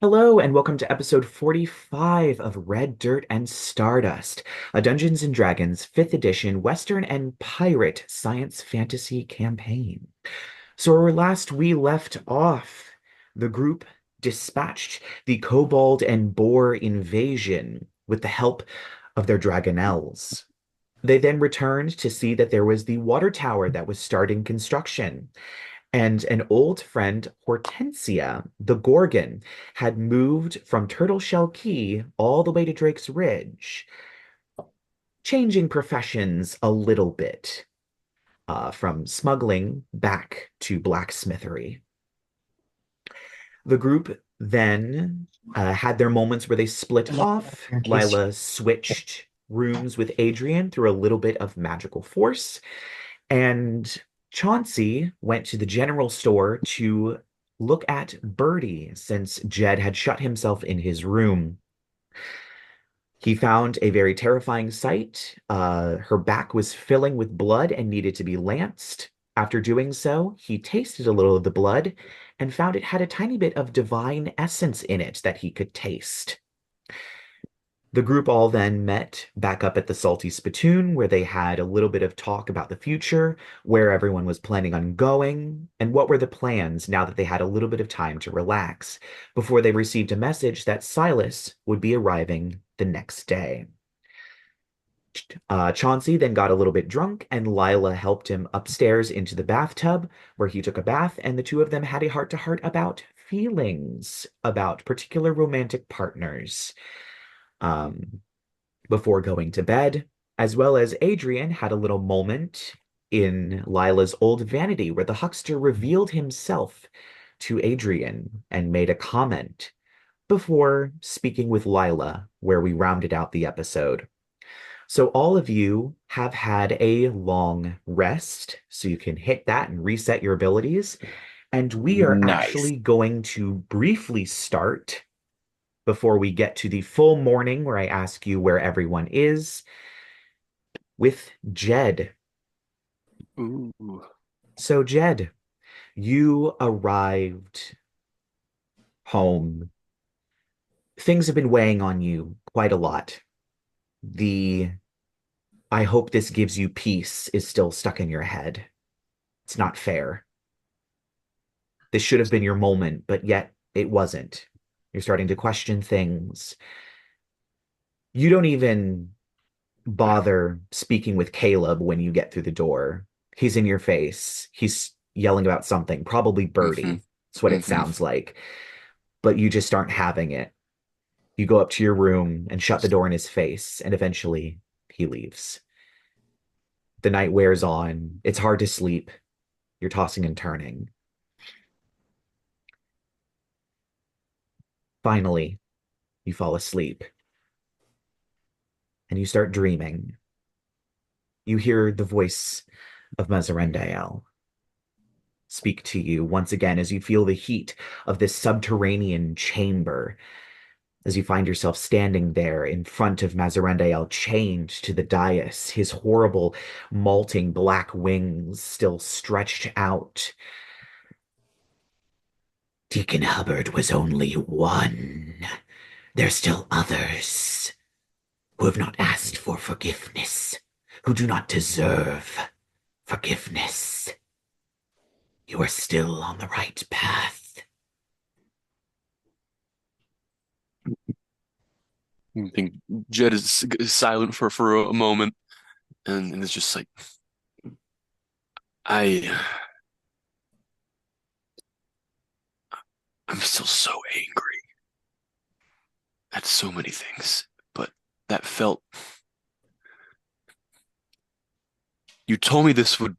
Hello, and welcome to episode 45 of Red Dirt and Stardust, a Dungeons and Dragons 5th edition Western and pirate science fantasy campaign. So, where last we left off, the group dispatched the Kobold and Boar invasion with the help of their dragonels. They then returned to see that there was the water tower that was starting construction. And an old friend, Hortensia, the Gorgon, had moved from Turtleshell Key all the way to Drake's Ridge, changing professions a little bit, from smuggling back to blacksmithery. The group then had their moments where they split off. Lyla switched rooms with Adrien through a little bit of magical force, and Chauncey went to the general store to look at Birdie since Jed had shut himself in his room. He found a very terrifying sight. Her back was filling with blood and needed to be lanced. After doing so, he tasted a little of the blood and found it had a tiny bit of divine essence in it that he could taste. The group all then met back up at the Salty Spittoon, where they had a little bit of talk about the future, where everyone was planning on going, and what were the plans now that they had a little bit of time to relax, before they received a message that Sylas would be arriving the next day. Chauncey then got a little bit drunk, and Lyla helped him upstairs into the bathtub, where he took a bath, and the two of them had a heart-to-heart about feelings, about particular romantic partners. Um, Before going to bed, as well as Adrien had a little moment in Lyla's old vanity where the huckster revealed himself to Adrien and made a comment before speaking with Lyla, where we rounded out the episode. So all of you have had a long rest, so you can hit that and reset your abilities. And we are Nice. actually going to briefly start before we get to the full morning where I ask you where everyone is with Jed. Ooh. So, Jed, you arrived home. Things have been weighing on you quite a lot. The I hope this gives you peace is still stuck in your head. It's not fair. This should have been your moment, but yet it wasn't. You're starting to question things. You don't even bother speaking with Caleb when you get through the door. He's in your face. He's yelling about something, probably hmm Birdie. That's what it hmm sounds like. But you just aren't having it. You go up to your room and shut the door in his face, and eventually he leaves. The night wears on. It's hard to sleep. You're tossing and turning. Finally, you fall asleep and you start dreaming. You hear the voice of Mazarendael speak to you once again as you feel the heat of this subterranean chamber, as you find yourself standing there in front of Mazarendael, chained to the dais, his horrible, molting black wings still stretched out. Deacon Hubbard was only one. There's still others who have not asked for forgiveness, who do not deserve forgiveness. You are still on the right path. I think Jed is silent for a moment, and it's just like I I'm still so angry at so many things, but that felt you told me this would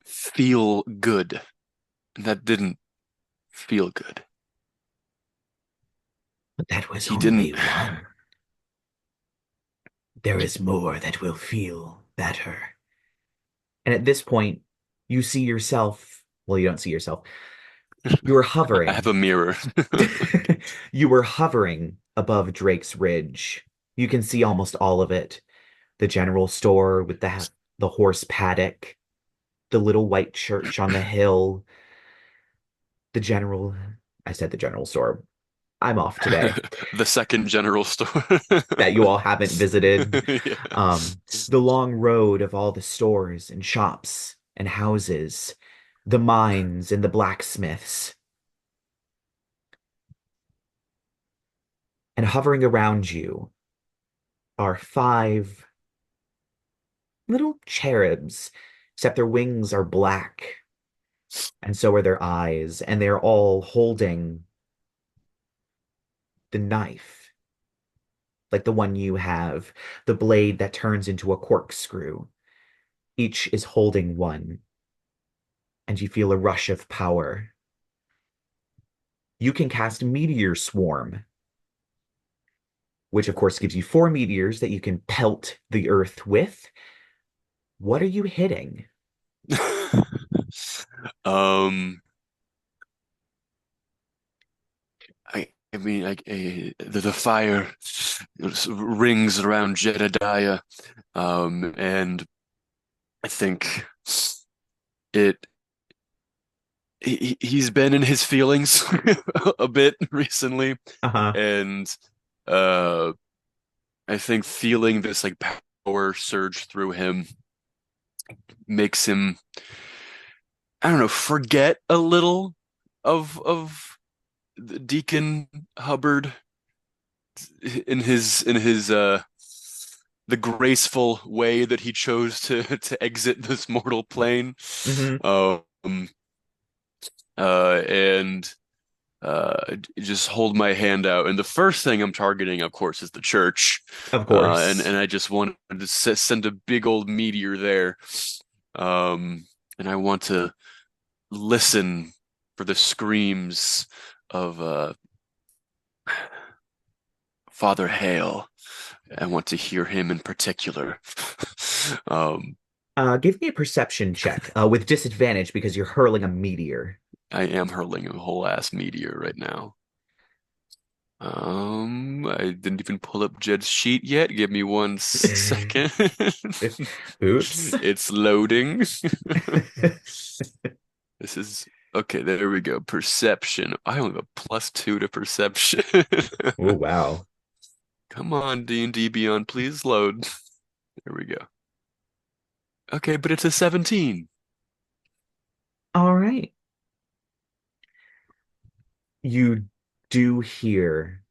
feel good, and that didn't feel good. But that was He didn't. only one. There is more that will feel better. And at this point, you see yourself. Well, you don't see yourself. You were I have hovering. a mirror. You were hovering above Drake's Ridge. You can see almost all of it. The general store with the horse paddock, the little white church on the hill, the general. I said the general store. I'm off today. The second general store. That you all haven't visited. Yeah. The long road of all the stores and shops and houses, the mines and the blacksmiths, and hovering around you are five little cherubs, except their wings are black, and so are their eyes, and they're all holding the knife, like the one you have, the blade that turns into a corkscrew. Each is holding one, and you feel a rush of power. You can cast Meteor Swarm, which of course gives you four meteors that you can pelt the earth with. What are you hitting? Um, I mean, the fire rings around Jedidiah, and I think it he's been in his feelings a bit recently, Uh-huh. and uh, I think feeling this like power surge through him makes him, I don't know, forget a little of Deacon Hubbard in his the graceful way that he chose to exit this mortal plane. Hmm. Um and just hold my hand out. And the first thing I'm targeting, of course, is the church. Of And course. I just wanted to send a big old meteor there. And I want to listen for the screams of Father Hale. I want to hear him in particular. Um, Give me a perception check with disadvantage because you're hurling a meteor. I am hurling a whole ass meteor right now. I didn't even pull up Jed's sheet yet. Give me one second. Oops. It's loading. This is okay. There we go. Perception. I only have a +2 to perception. Oh, wow. Come on, D&D Beyond, please load. There we go. Okay, but it's a 17. All right. You do hear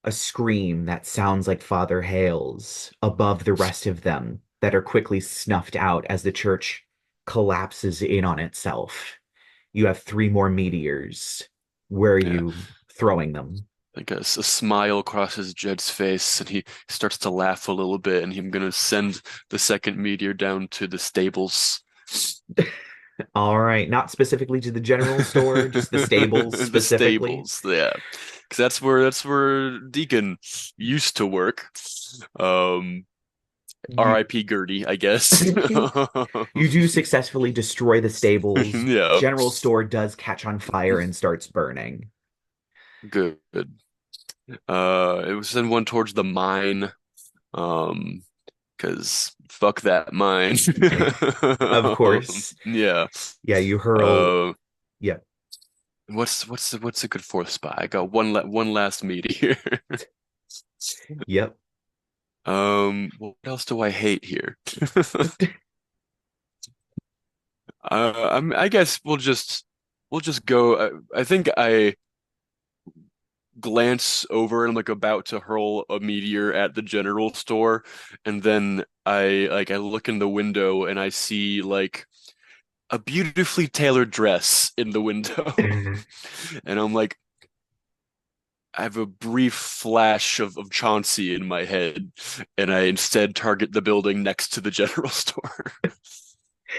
a scream that sounds like Father Hale's above the rest of them that are quickly snuffed out as the church collapses in on itself. You have three more meteors. Where are Yeah, you throwing them? like a smile crosses Jed's face, and he starts to laugh a little bit, and I'm gonna send the second meteor down to the stables. All right, not specifically to the general store, just the stables The specifically. stables, yeah, because that's where Deacon used to work. Um, You R.I.P. Gertie, I guess. you do successfully destroy the stables. Yeah, General store does catch on fire and starts burning. good. It was send one towards the mine. Um, because fuck that mine. Of course. Yeah. Yeah, you hurl. Uh, Yeah. what's a good fourth spot? I got one last meteor. Yep. What else do I hate here? I guess we'll just go. I think I glance over and I'm like about to hurl a meteor at the general store, and then I look in the window and I see like a beautifully tailored dress in the window. And I'm like, I have a brief flash of Chauncey in my head, and I instead target the building next to the general store.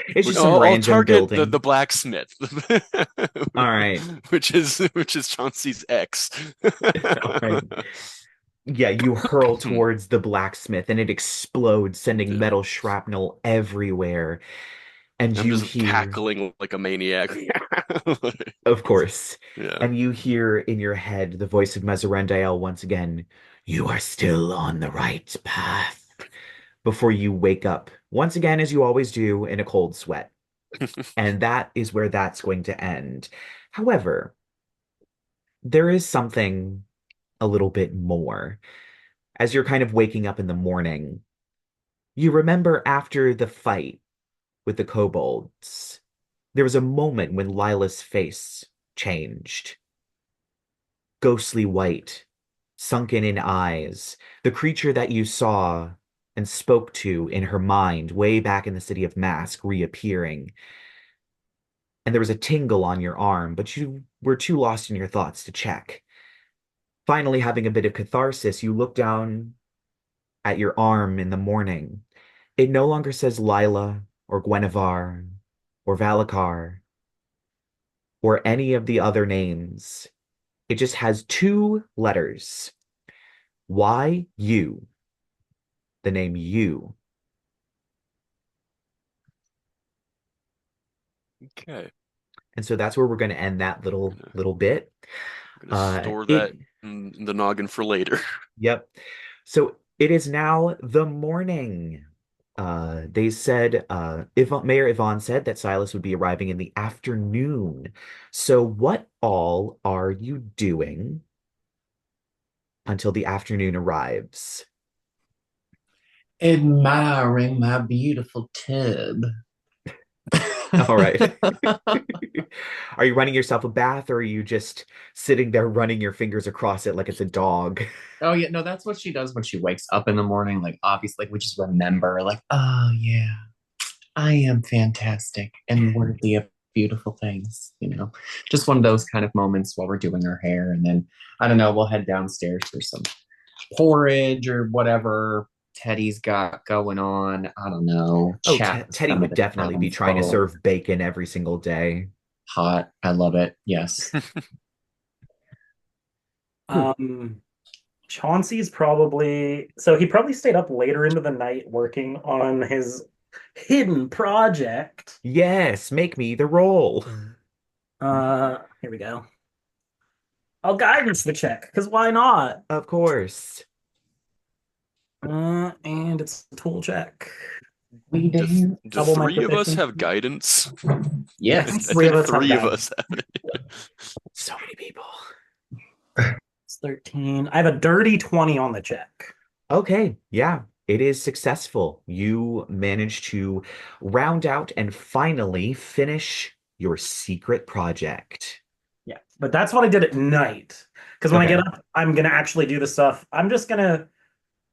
It's just some I'll random target the building. blacksmith, All right. which is Chauncey's ex. All right. Yeah, you hurl towards the blacksmith and it explodes, sending Yeah. metal shrapnel everywhere. And I'm you just hear, cackling like a maniac. of course, Yeah. and you hear in your head the voice of Mezerandael once again, you are still on the right path. Before you wake up, once again, as you always do, in a cold sweat. And that is where that's going to end. However, there is something a little bit more. As you're kind of waking up in the morning, you remember after the fight with the kobolds, there was a moment when Lyla's face changed. Ghostly white, sunken in eyes, the creature that you saw and spoke to in her mind way back in the city of Mask reappearing. And there was a tingle on your arm, but you were too lost in your thoughts to check. Finally, having a bit of catharsis, you look down at your arm in the morning. It no longer says Lyla or Guinevere or Valacar or any of the other names. It just has two letters. Y-U, the name you. Okay. And so that's where we're going to end that little bit. I'm gonna store It that in the noggin for later. Yep. So it is now the morning. They said, Mayor Yvonne said that Sylas would be arriving in the afternoon. So what all are you doing until the afternoon arrives? Admiring my beautiful tub. All right. Are you running yourself a bath or are you just sitting there running your fingers across it like it's a dog? Oh yeah, no, that's what she does when she wakes up in the morning. Like obviously, like we just remember, like, oh yeah, I am fantastic and worthy of beautiful things. Just one of those kind of moments while we're doing our hair, and then I don't know, we'll head downstairs for some porridge or whatever Teddy's got going on. I don't know, Oh, chat with Teddy some of would the definitely be trying to townsfolk. serve bacon every single day. Hot, I love it. Yes. Um, Chauncey's probably so he probably stayed up later into the night working on his hidden project. Yes, make me the roll. Here we go. I'll guidance the check, because why not? Of course. And it's a tool check. We Do, do. do Double my three of us proficiency. have guidance? Yes. I Three of think us have three of guidance. us have it. So many people. It's 13. I have a dirty 20 on the check. Okay, yeah, it is successful. You managed to round out and finally finish your secret project. Yeah, but that's what I did at night. Because when I get Okay. up, I'm gonna actually do the stuff. I'm just gonna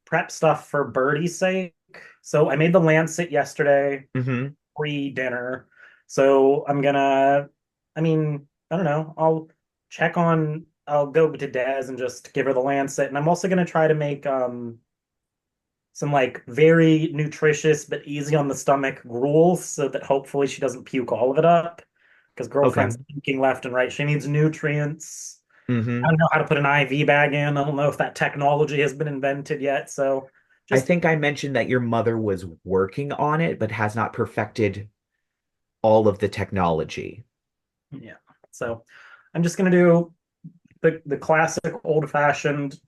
prep stuff for Birdie's sake. So I made the lancet yesterday Mm-hmm. pre-dinner. So I'm gonna, I mean, I don't know. I'll go to Des and just give her the lancet. And I'm also gonna try to make some like very nutritious but easy on the stomach gruel so that hopefully she doesn't puke all of it up. Because Okay. girlfriend's puking left and right. She needs nutrients. I Mm-hmm. don't know how to put an IV bag in. I don't know if that technology has been invented yet. So I just think I mentioned that your mother was working on it, but has not perfected all of the technology. yeah. So I'm just gonna do the classic old fashioned.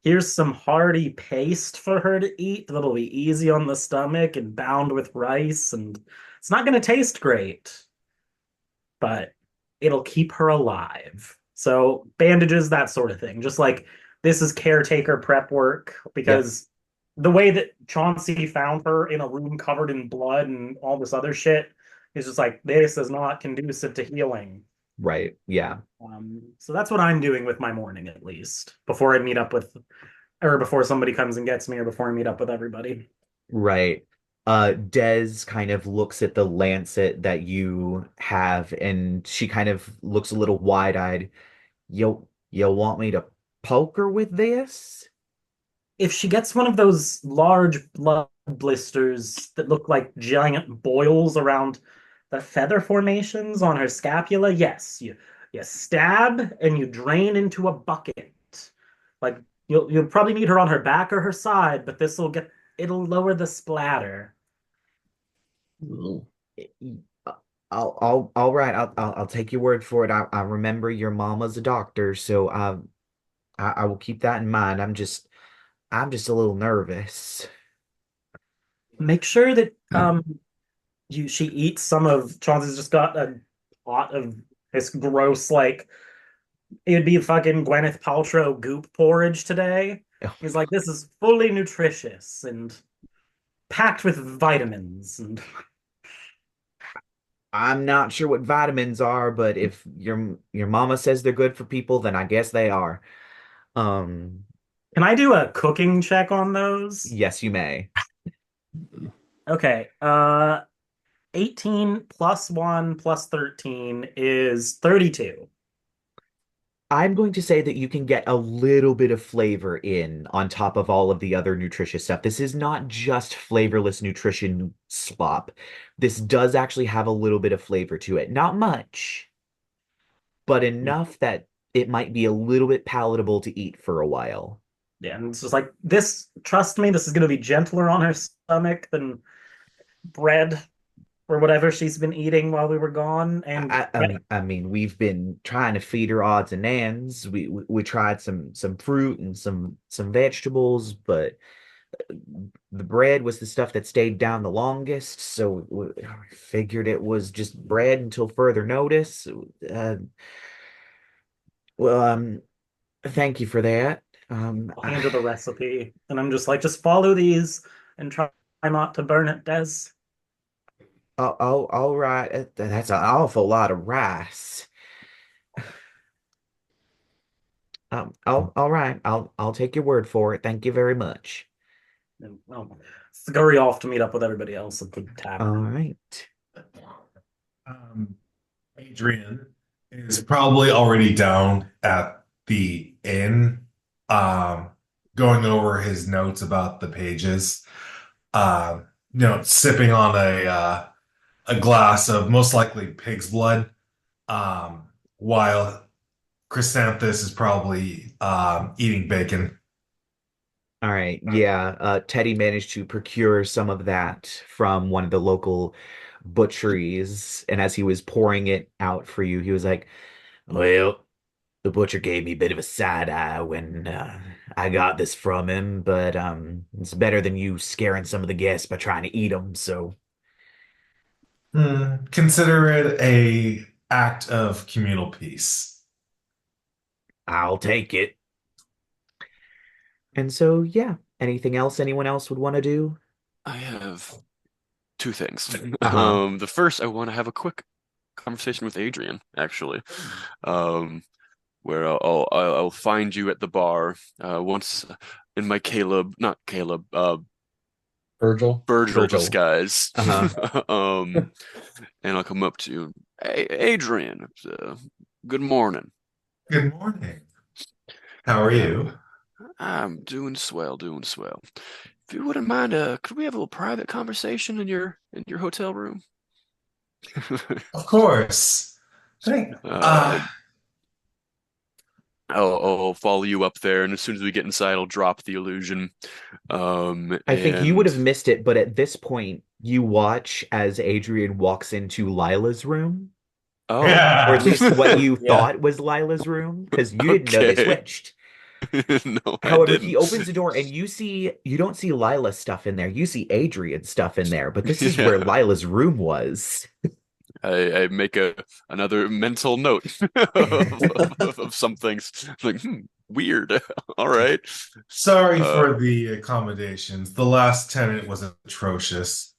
Here's some hearty paste for her to eat that'll be easy on the stomach and bound with rice, and it's not gonna taste great, but it'll keep her alive. So bandages, that sort of thing. Just like this is caretaker prep work Yep. because the way that Chauncey found her in a room covered in blood and all this other shit is just like this is not conducive to healing. Right. Yeah. So that's what I'm doing with my morning at least before I meet up with, or before somebody comes and gets me, or before I meet up with everybody. Right. Des kind of looks at the lancet that you have, and she kind of looks a little wide-eyed. You want me to poke her with this? If she gets one of those large blood blisters that look like giant boils around the feather formations on her scapula, yes, you stab and you drain into a bucket. Like you'll probably need her on her back or her side, but it'll lower the splatter. Ooh. All right. I'll take your word for it. I remember your mama's a doctor, so I will keep that in mind. I'm just a little nervous. Make sure that she eats some of Chauncey's just got a pot of this gross like it'd be fucking Gwyneth Paltrow goop porridge today. He's like, this is fully nutritious and packed with vitamins. And I'm not sure what vitamins are, but if your mama says they're good for people, then I guess they are. Um, can I do a cooking check on those? yes, you may. Okay. 18 plus 1 plus 13 is 32. I'm going to say that you can get a little bit of flavor in on top of all of the other nutritious stuff. This is not just flavorless nutrition slop. This does actually have a little bit of flavor to it. Not much, but enough that it might be a little bit palatable to eat for a while. Yeah, and it's just like this, trust me, this is going to be gentler on her stomach than bread or whatever she's been eating while we were gone. And I mean, we've been trying to feed her odds and ends. We tried some fruit and some vegetables, but the bread was the stuff that stayed down the longest. So we figured it was just bread until further notice. Uh, well, thank you for that. I'll hand her the recipe. And I'm just like, just follow these and try not to burn it, Des. all right. That's an awful lot of rice. All right. I'll take your word for it. Thank you very much. And well, scurry off to meet up with everybody else at the All tavern. right. Um, Adrien is probably already down at the inn, going over his notes about the pages. Sipping on a glass of most likely pig's blood, while Chrysanthus is probably eating bacon. All right. Yeah. Teddy managed to procure some of that from one of the local butcheries. And as he was pouring it out for you, he was like, well, the butcher gave me a bit of a side eye when I got this from him, but it's better than you scaring some of the guests by trying to eat them. So Consider it a act of communal peace. I'll take it. And so, yeah. Anything else anyone else would want to do? I have two things. Uh-huh. The first, I want to have a quick conversation with Adrien, actually, where I'll find you at the bar once in my not Caleb, Virgil. Virgil Virgil. disguise. Uh-huh. And I'll come up to you. Hey, Adrien, good morning. Good morning. How are Yeah, you? I'm doing swell, doing swell. If you wouldn't mind, could we have a little private conversation in your hotel room? Of course. Thank. Uh, I'll follow you up there, and as soon as we get inside, I'll drop the illusion. I think you would And have missed it, but at this point, you watch as Adrian walks into Lila's room, oh, or at Yeah. least what you Yeah. thought was Lila's room, because you didn't know they okay. switched. No, I However, he didn't. opens the door and you don't see Lila's stuff in there. You see Adrian's stuff in there, but this is where Yeah, Lila's room was. I make another mental note of some things. Like, weird. All right. Sorry Uh, for the accommodations. The last tenant was atrocious.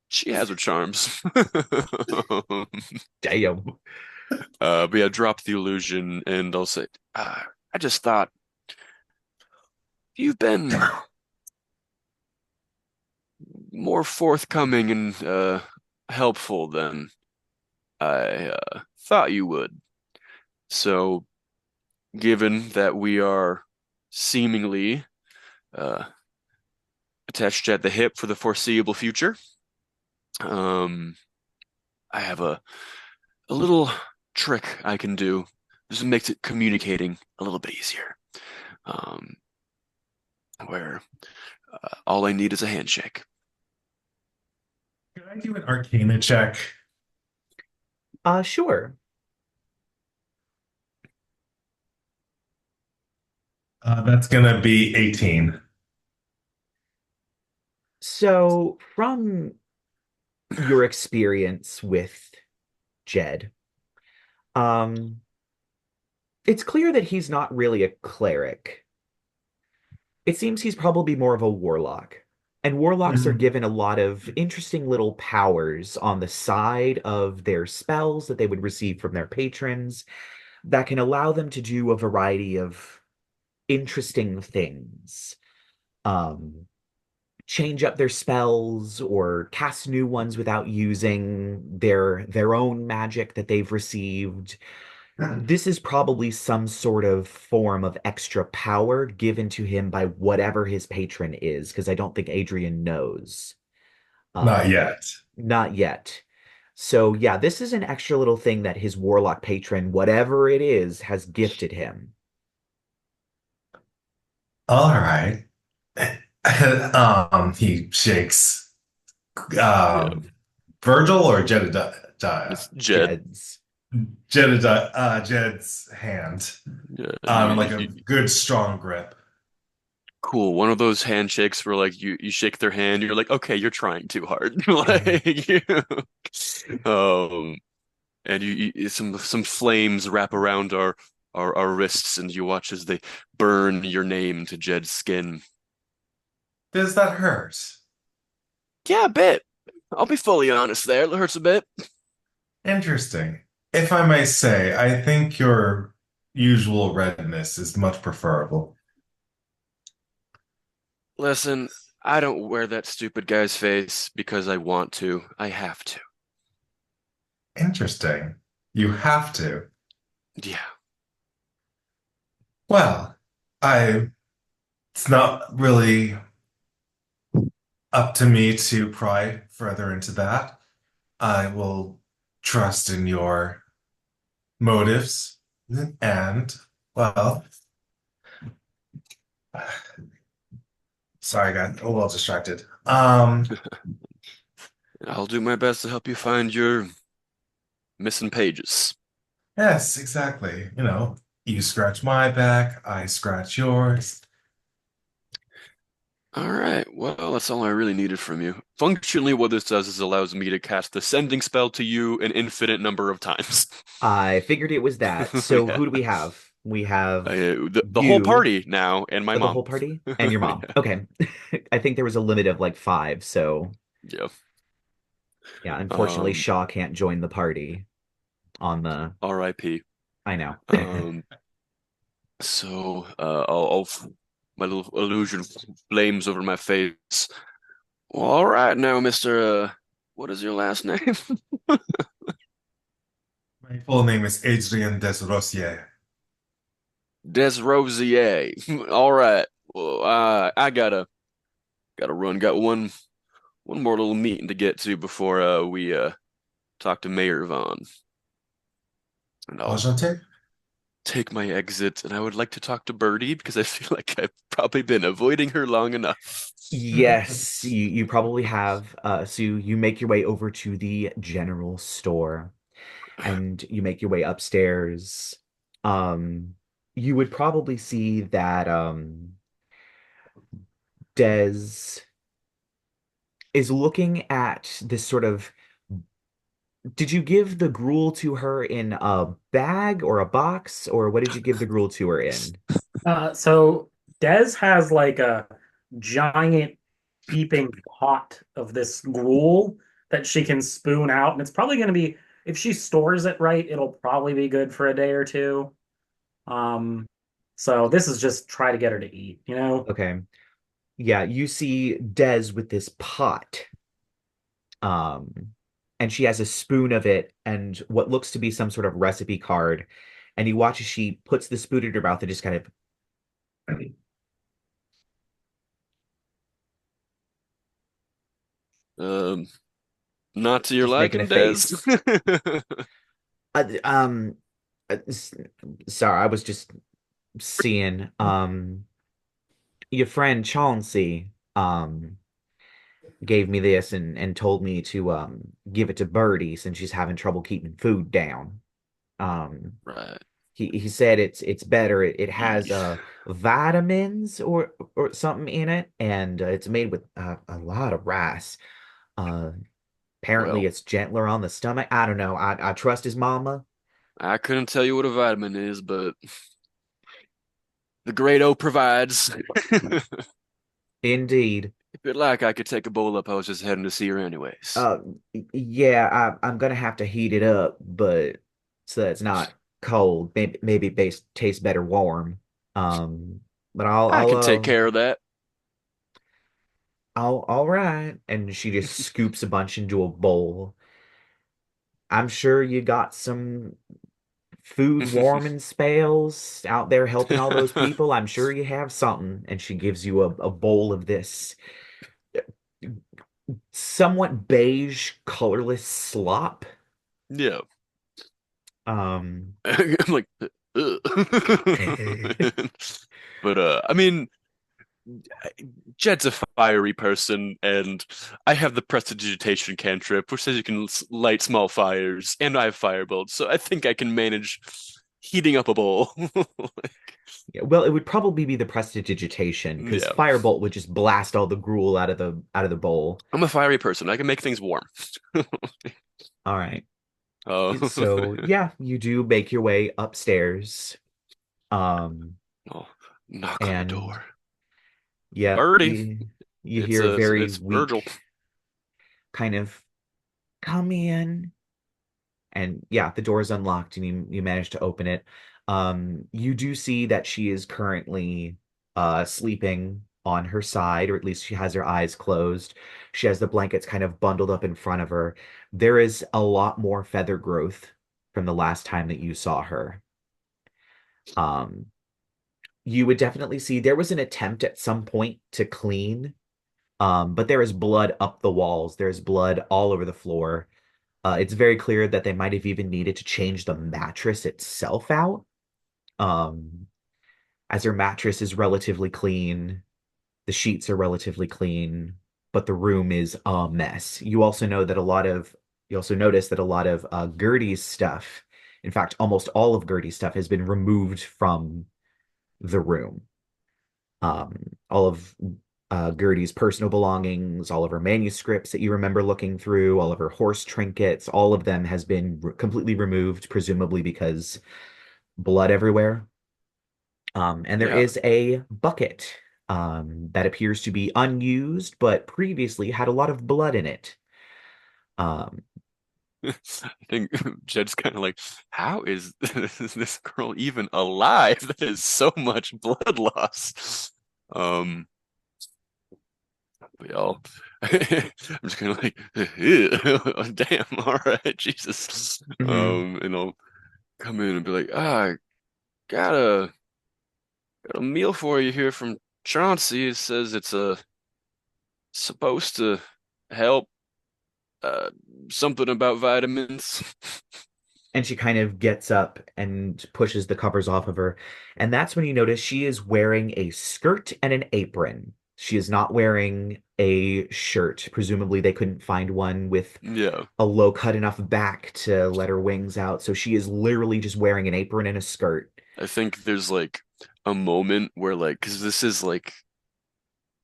she has her charms. Damn. But yeah, drop the illusion, and I'll say, I just thought you've been more forthcoming and helpful than I thought you would. So, given that we are seemingly uh, attached at the hip for the foreseeable future, um, I have a little trick I can do. Just makes it communicating a little bit easier. Um, where all I need is a handshake. Can I do an Arcana check? Sure. That's gonna be 18. So, from your experience with Jed, It's clear that he's not really a cleric. It seems he's probably more of a warlock. And warlocks are Mhm. given a lot of interesting little powers on the side of their spells that they would receive from their patrons that can allow them to do a variety of interesting things. Um, Change up their spells or cast new ones without using their own magic that they've received. This is probably some sort of form of extra power given to him by whatever his patron is, because I don't think Adrien knows. Not Um, yet. Not yet. So yeah, this is an extra little thing that his warlock patron, whatever it is, has gifted him. All right. He shakes Yeah, um Virgil or Jedidiah? it's Jed. Jed's. Jed's hand. Yeah, you, Like a you, good strong grip. cool. One of those handshakes where like you shake their hand, you're like, okay, you're trying too hard. Mhm. Like um and some flames wrap around our wrists and you watch as they burn your name to Jed's skin. Does that hurt? Yeah, a bit. I'll be fully honest there. It hurts a bit. Interesting. If I may say, I think your usual redness is much preferable. Listen, I don't wear that stupid guy's face because I want to. I have to. Interesting. You have to. Yeah. Well, I it's not really up to me to pry further into that. I will trust in your motives and, well, sorry, I got a little distracted. I'll do my best to help you find your missing pages. Yes, exactly. You scratch my back, I scratch yours. All right. Well, that's all I really needed from you. Functionally, what this does is allows me to cast the sending spell to you an infinite number of times. I figured it was that. So Yeah. who do we have? We have The whole you, party now and my the mom. whole party, and your mom. Yeah. Okay. I think there was a limit of like five, so Yeah. yeah, unfortunately Um, Shaw can't join the party on the R.I.P. I know. Um, I'll my little illusion flames over my face. Well, all right now, Mr. What is your last name? My full name is Adrien Desrosiers. Desrosiers. All right. Well, I gotta run. Got one more little meeting to get to before we talk to Mayor Vaughn. And I'll Enchanté. take my exit. And I would like to talk to Birdie because I feel like I've probably been avoiding her long enough. Yes, you probably have. So you make your way over to the general store and you make your way upstairs. Um, you would probably see that Des is looking at this sort of. Did you give the gruel to her in a bag or a box, or what did you give the gruel to her in? So Des has like a giant heaping pot of this gruel that she can spoon out, and it's probably going to be if she stores it right, it'll probably be good for a day or two. Um, so this is just try to get her to eat, you know? Okay. Yeah, you see Des with this pot. Um, and she has a spoon of it and what looks to be some sort of recipe card. And you watch as she puts the spoon in her mouth and just kind of Um, Not to your just making a liking, Des? face. Uh, um, Sorry, I was just seeing your friend Chauncey gave me this and told me to give it to Birdie since she's having trouble keeping food down. Um Right. he said it's better. It has Ye- vitamins or something in it, and it's made with a lot of rice. Uh Apparently Well, it's gentler on the stomach. I don't know. I trust his mama. I couldn't tell you what a vitamin is, but the great O provides. Indeed. If you'd like, I could take a bowl up. I was just heading to see her anyways. Uh, yeah, I'm gonna have to heat it up, but so that it's not cold. Maybe base tastes better warm. Um, but I can take care of that. all right. And she just scoops a bunch into a bowl. I'm sure you got some food warming spells out there helping all those people. I'm sure you have something. And she gives you a bowl of this somewhat beige, colorless slop. Yeah. Um, I'm like, ugh. But I mean, Jed's a fiery person, and I have the prestidigitation cantrip, which says you can light small fires, and I have firebolt, so I think I can manage heating up a bowl. yeah, well, it would probably be the prestidigitation because Yeah, Firebolt would just blast all the gruel out of the bowl. I'm a fiery person. I can make things warm. All right. Oh, So yeah, you do make your way upstairs. Um, oh, knock on the and door. yeah, Birdie, you hear a very it's Virgil. weak kind of come in. And yeah, the door is unlocked and you manage to open it. You do see that she is currently sleeping on her side, or at least she has her eyes closed. She has the blankets kind of bundled up in front of her. There is a lot more feather growth from the last time that you saw her. Um, you would definitely see there was an attempt at some point to clean, but there is blood up the walls. There's blood all over the floor. It's very clear that they might have even needed to change the mattress itself out. Um, as her mattress is relatively clean, the sheets are relatively clean, but the room is a mess. You also notice that a lot of Gertie's stuff, in fact, almost all of Gertie's stuff has been removed from the room. All of Gertie's personal belongings, all of her manuscripts that you remember looking through, all of her horse trinkets, all of them has been completely removed, presumably because blood everywhere. And there Yeah. is a bucket that appears to be unused, but previously had a lot of blood in it. Um, I think Jed's kind of like, how is this girl even alive? That is so much blood loss. Um, we all, I'm just kind of like, damn, all right, Jesus. mhm. And I'll come in and be like, got a meal for you here from Chauncey. It says it's supposed to help. Uh, Something about vitamins. And she kind of gets up and pushes the covers off of her. And that's when you notice she is wearing a skirt and an apron. She is not wearing a shirt. Presumably, they couldn't find one with Yeah. a low cut enough back to let her wings out. So she is literally just wearing an apron and a skirt. I think there's like a moment where like because this is like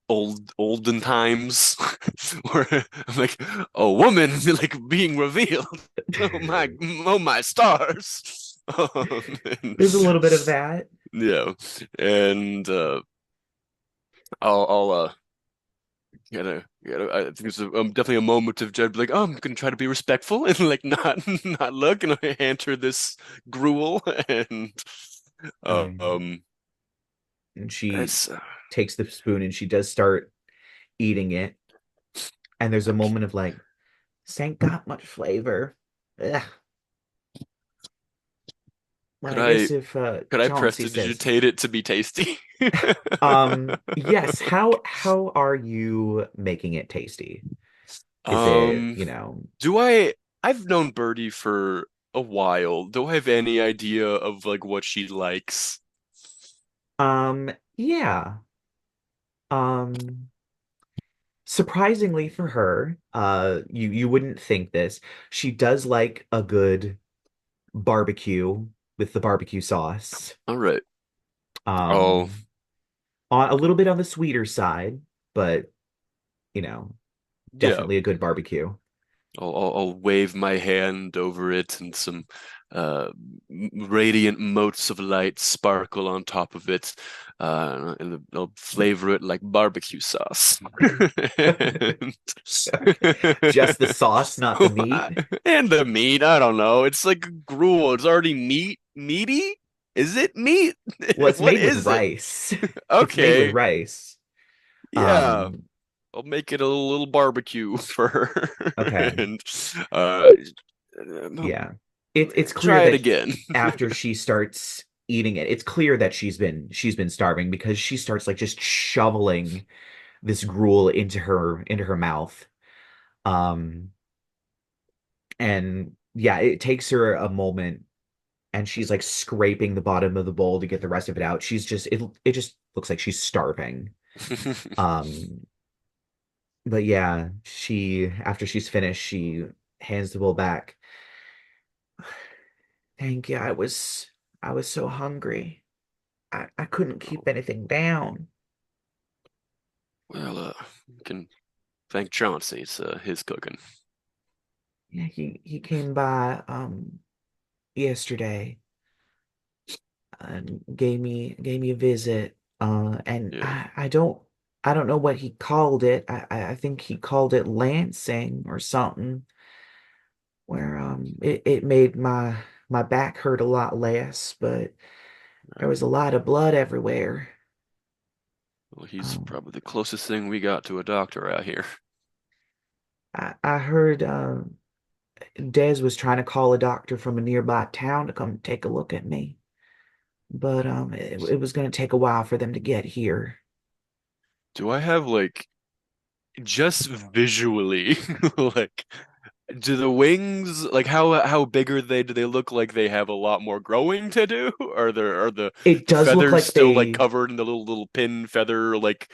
olden times where I'm like a woman like being revealed. Oh my stars. And, There's a little bit of that. yeah, and I'll I think it's definitely a moment of Jed like, oh, I'm gonna try to be respectful and like not look and I hand her this gruel and Um, um and she it's takes the spoon and she does start eating it. And there's a like moment of like, this ain't got much flavor. Ugh. Well, could I I guess if could I Chauncey says, prestidigitate it to be tasty? yes, how are you making it tasty? Is it, Um, do I've known Birdie for a while. Do I have any idea of like what she likes? yeah. Um, surprisingly for her, you wouldn't think this. She does like a good barbecue with the barbecue sauce. All right. Oh, Um, on a little bit on the sweeter side, but you know, yeah. definitely a good barbecue. I'll wave my hand over it, and some uh, radiant motes of light sparkle on top of it, and I'll flavor it like barbecue sauce. And, Just the sauce, not the meat. and the meat, I don't know. It's like gruel. It's already meaty. Is it meat? Well, it's What made with is it? rice. It's made with Okay, rice. yeah. Um, I'll make it a little barbecue for her, okay. and uh, Yeah. It's clear try it that again. after she starts eating it, it's clear that she's been starving because she starts like just shoveling this gruel into her mouth. Um, and yeah, it takes her a moment and she's like scraping the bottom of the bowl to get the rest of it out. It just looks like she's starving. Um, but yeah, she after she's finished, she hands the bowl back. Thank you. I was so hungry. I couldn't keep anything down. Well, you can thank Chauncey. It's his cooking. Yeah, he came by yesterday and gave me a visit. And Yeah. I don't know what he called it. I think he called it lancing or something, where it made my back hurt a lot less, but there was a lot of blood everywhere. Well, he's Um, probably the closest thing we got to a doctor out here. I heard Des was trying to call a doctor from a nearby town to come take a look at me, but it was going to take a while for them to get here. Do I have like just visually like do the wings like how big are they? Do they look like they have a lot more growing to do? Are the It does look feathers like still like they covered in the little pin feather like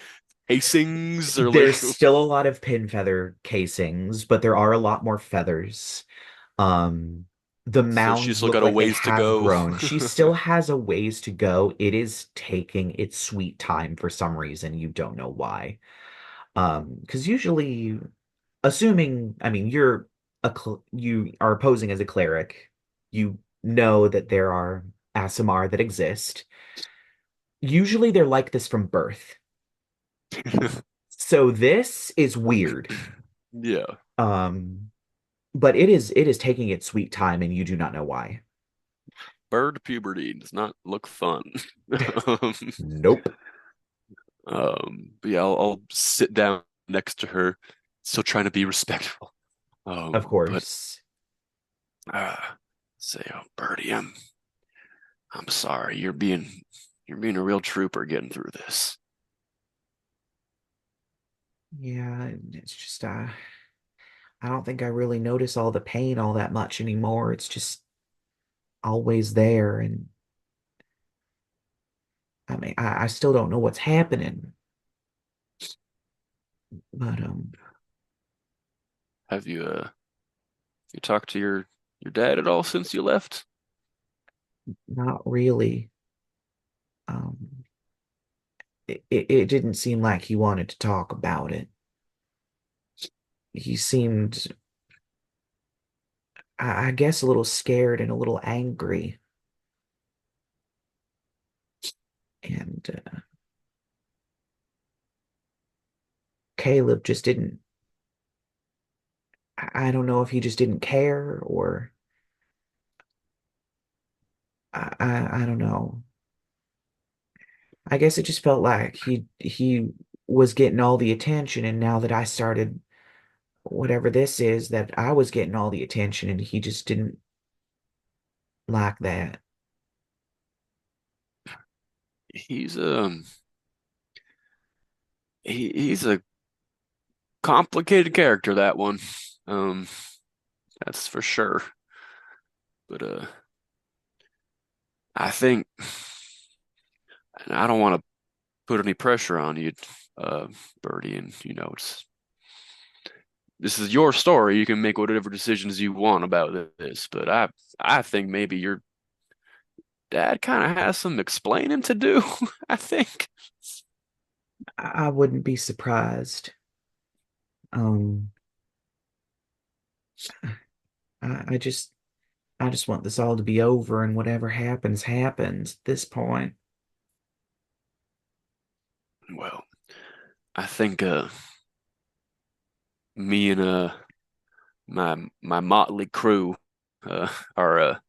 casings or like there's still a lot of pin feather casings, but there are a lot more feathers. Um, the so she's mounds still look got a like they ways to have go. grown. She still has a ways to go. It is taking its sweet time for some reason. You don't know why. Because usually, assuming, I mean, you are posing as a cleric, you know that there are ASMR that exist. Usually they're like this from birth. So this is weird. Yeah. Um, but it is taking its sweet time and you do not know why. Bird puberty does not look fun. Um, Nope. but yeah, I'll sit down next to her, still trying to be respectful. Of But course. uh, say, oh, Birdie, I'm sorry. You're being a real trooper getting through this. Yeah, it's just I don't think I really notice all the pain all that much anymore. It's just always there and I mean I still don't know what's happening. But Have you talked to your dad at all since you left? not really. Um it didn't seem like he wanted to talk about it. He seemed I guess a little scared and a little angry. And Caleb just didn't I don't know if he just didn't care or I don't know. I guess it just felt like he was getting all the attention, and now that I started whatever this is, that I was getting all the attention, and he just didn't like that. He's he's a complicated character, that one. Um, that's for sure. But I think, and I don't want to put any pressure on you, uh, Birdie, and this is your story. You can make whatever decisions you want about this, but I think maybe your dad kind of has some explaining to do, I think. I wouldn't be surprised. Um, I I just want this all to be over and whatever happens, happens at this point. Well, I think me and my motley crew are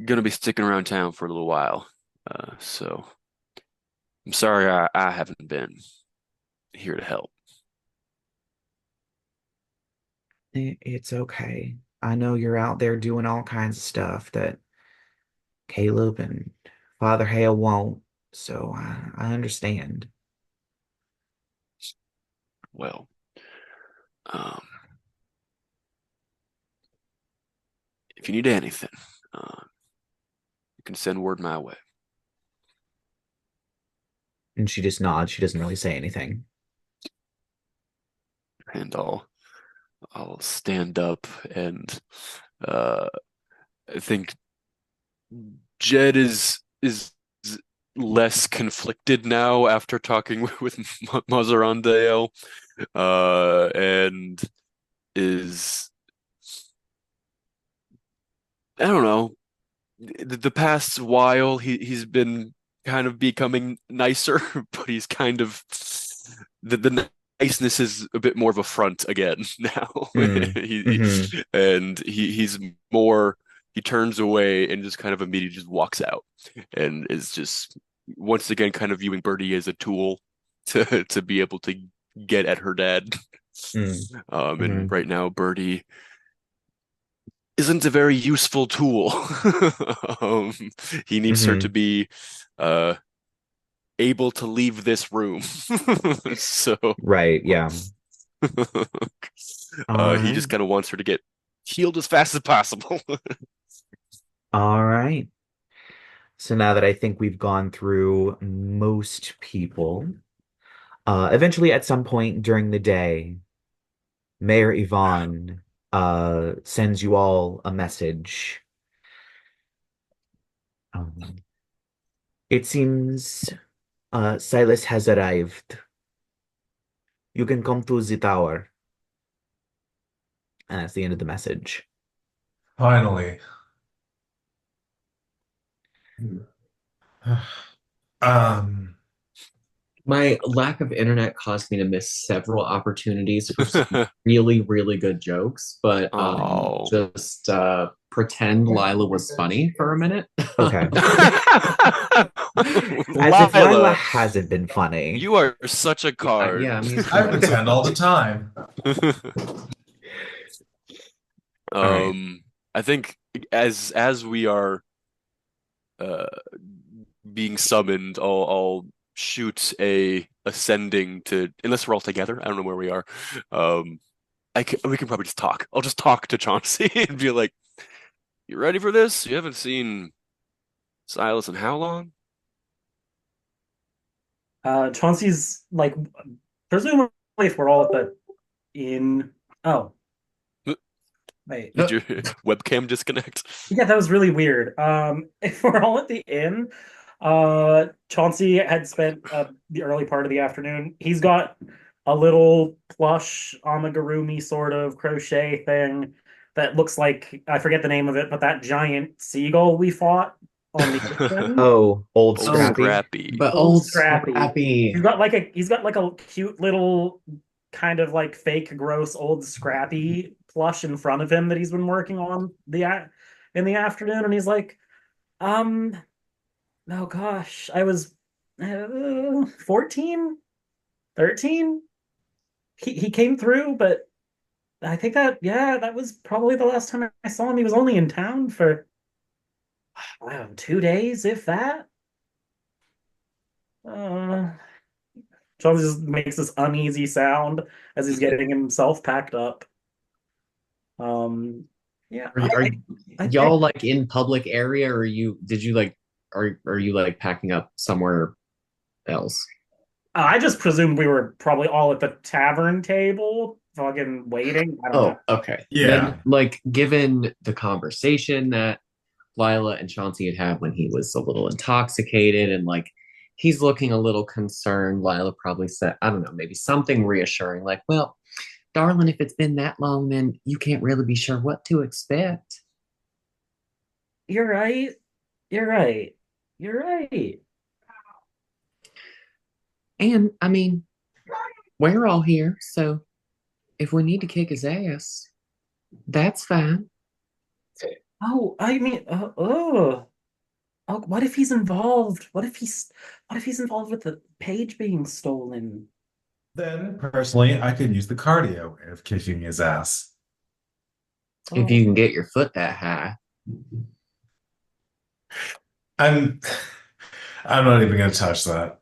gonna be sticking around town for a little while. So I'm sorry I haven't been here to help. It's okay. I know you're out there doing all kinds of stuff that Caleb and Father Hale won't, so I understand. Well, um, if you need anything, you can send word my way. And she just nods. She doesn't really say anything. And I'll stand up and uh, I think Jed is less conflicted now after talking with Mazarandale, and is I don't know. The past while he's been kind of becoming nicer, but he's kind of the niceness is a bit more of a front again now. Mm. Hmm. He's more he turns away and just kind of immediately just walks out and is just once again kind of viewing Birdie as a tool to be able to get at her dad. Mm. And Mhm. right now Birdie isn't a very useful tool. Um, he needs her to Hmm. be uh, able to leave this room. So Right, yeah. All he right. just kind of wants her to get healed as fast as possible. All right. So now that I think we've gone through most people, eventually at some point during the day, Mayor Yvonne sends you all a message. Um, it seems Sylas has arrived. You can come to the tower. And that's the end of the message. Finally. Um, My lack of internet caused me to miss several opportunities for some really, really good jokes, but Oh. just pretend Lyla was funny for a minute. Okay. As if Lyla Lyla, hasn't been funny. you are such a card. Yeah, I mean, I pretend all the time. All right. I think as we are uh being summoned, I'll shoot a ascending to unless we're all together. I don't know where we are. Um, we can probably just talk. I'll just talk to Chauncey and be like, "You ready for this? You haven't seen Sylas in how long?" Chauncey's like, presumably, if we're all at the inn. Oh, wait. Did your webcam disconnect? Yeah, that was really weird. If we're all at the inn, Chauncey had spent the early part of the afternoon. He's got a little plush amigurumi sort of crochet thing that looks like I forget the name of it, but that giant seagull we fought on the ocean. Oh, old Old Oh, Scrappy. Scrappy. but Old old Scrappy. Scrappy. He's got like a cute little kind of like fake gross old Scrappy plush in front of him that he's been working on in the afternoon, and he's like, um, oh gosh, I was 14, 13. He came through, but I think that yeah, that was probably the last time I saw him. He was only in town for I don't know, 2 days, if that. Uh, Charles just makes this uneasy sound as he's getting himself packed up. Um, yeah, Are I think y'all like in public area, or did you like are you like packing up somewhere else? I just presumed we were probably all at the tavern table, fucking waiting. I don't know. Oh, okay. Yeah. Then, like, given the conversation that Lila and Chauncey had had when he was a little intoxicated and like he's looking a little concerned, Lila probably said, I don't know, maybe something reassuring, like, well, darling, if it's been that long, then you can't really be sure what to expect. You're right. You're right. You're right. And I mean, we're all here, so if we need to kick his ass, that's fine. Oh, I mean, oh, what if he's involved? What if he's involved with the page being stolen? Then, personally, I could use the cardio way of kicking his ass. If Oh, you can get your foot that high. I'm I'm not even gonna touch that.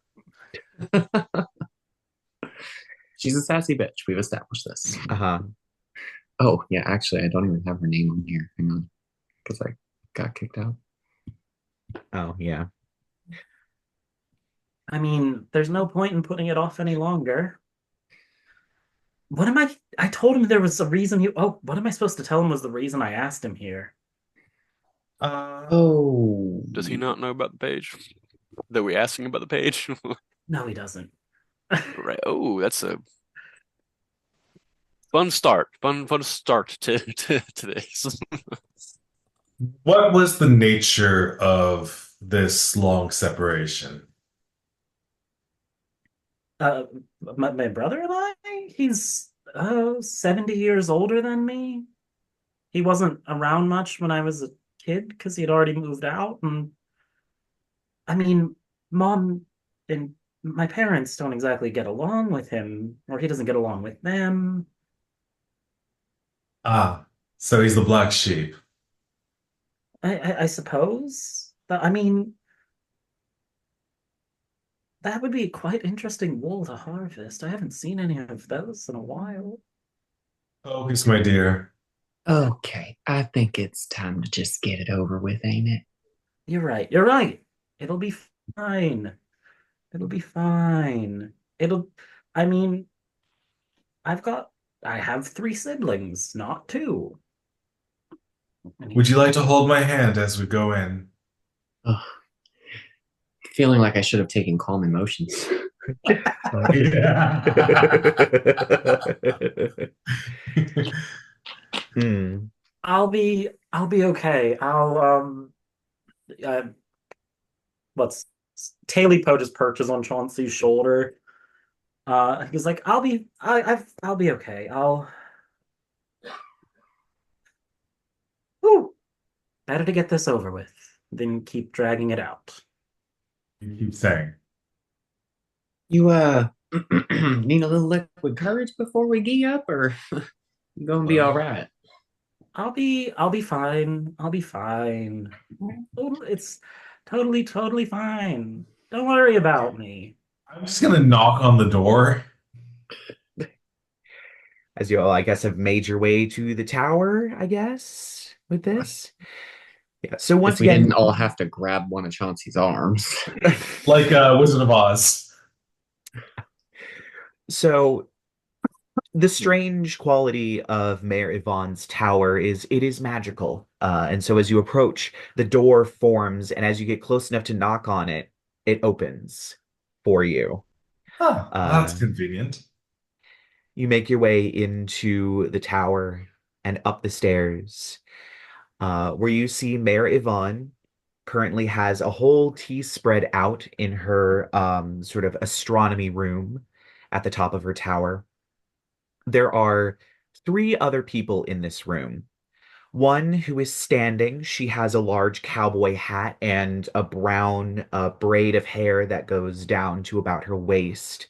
She's a sassy bitch. We've established this. Uh-huh. Oh, yeah, actually, I don't even have her name on here. Hang on, because I got kicked out. Oh, yeah. I mean, there's no point in putting it off any longer. What am I told him there was a reason what am I supposed to tell him was the reason I asked him here? Uh, Oh, Does he not know about the page? That we asking about the page? No, he doesn't. Right. Oh, that's a fun start. Fun start to this. what was the nature of this long separation? Uh, my brother and I, he's 70 years older than me. He wasn't around much when I was a kid because he'd already moved out. And I mean, mom and my parents don't exactly get along with him, or he doesn't get along with them. Ah, so he's the black sheep. I suppose. I mean, that would be quite interesting wool to harvest. I haven't seen any of those in a while. Focus, my dear. okay. I think it's time to just get it over with, ain't it? You're right. You're right. It'll be fine. It'll be fine. I mean, I've got, I have three siblings, not two. Would you like to hold my hand as we go in? Ugh, feeling like I should have taken calm emotions. Hmm. I'll be okay. Uh, what's Tailipo just perches on Chauncey's shoulder. He's like, I'll be okay. Whew, better to get this over with than keep dragging it out. You keep saying. You need a little liquid courage before we gee up, or you gonna be all right? I'll be fine. I'll be fine. It's totally fine. Don't worry about me. I'm just gonna knock on the door. As you all, I guess, have made your way to the tower, I guess, with this. Yeah. So once If we again, didn't all have to grab one of Chauncey's arms. Like Wizard of Oz. so the strange quality of Mayor Yvonne's tower is it is magical. And so as you approach, the door forms, and as you get close enough to knock on it, it opens for you. Huh, that's Uh, convenient. you make your way into the tower and up the stairs, where you see Mayor Yvonne currently has a whole tea spread out in her sort of astronomy room at the top of her tower. There are three other people in this room. One who is standing, she has a large cowboy hat and a brown braid of hair that goes down to about her waist.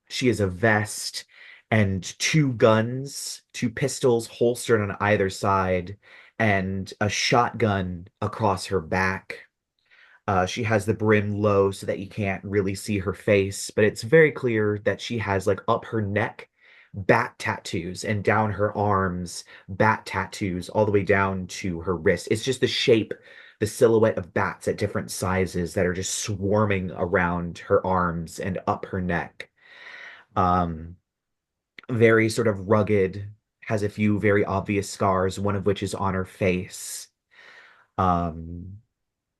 She has a vest and two guns, two pistols holstered on either side, and a shotgun across her back. She has the brim low so that you can't really see her face, but it's very clear that she has like up her neck bat tattoos and down her arms bat tattoos all the way down to her wrist. It's just the shape, the silhouette of bats at different sizes that are just swarming around her arms and up her neck. Um, very sort of rugged, has a few very obvious scars, one of which is on her face. Um,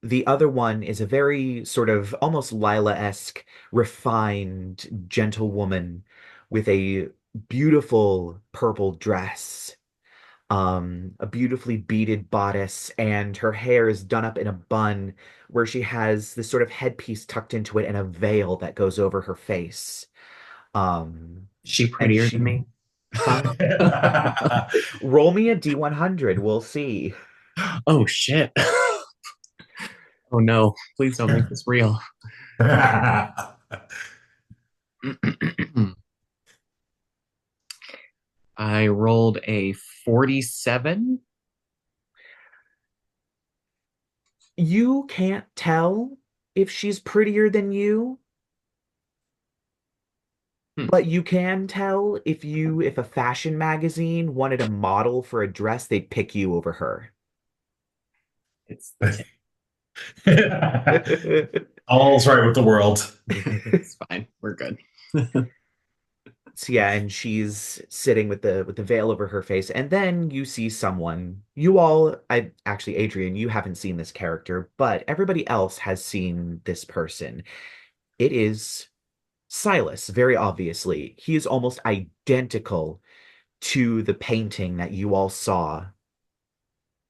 the other one is a very sort of almost Lyla-esque, refined, gentle woman with a beautiful purple dress, a beautifully beaded bodice, and her hair is done up in a bun where she has this sort of headpiece tucked into it and a veil that goes over her face. Is she And prettier than she, me? huh? Roll me a D100. We'll see. Oh shit. Oh no, please don't make this real. I rolled a 47. You can't tell if she's prettier than you, Hmm. but you can tell if a fashion magazine wanted a model for a dress, they'd pick you over her. It's the All's right with the world. it's fine. We're good. So yeah, and she's sitting with the veil over her face, and then you see someone. You all, I actually, Adrien, you haven't seen this character, but everybody else has seen this person. It is Sylas, very obviously. He is almost identical to the painting that you all saw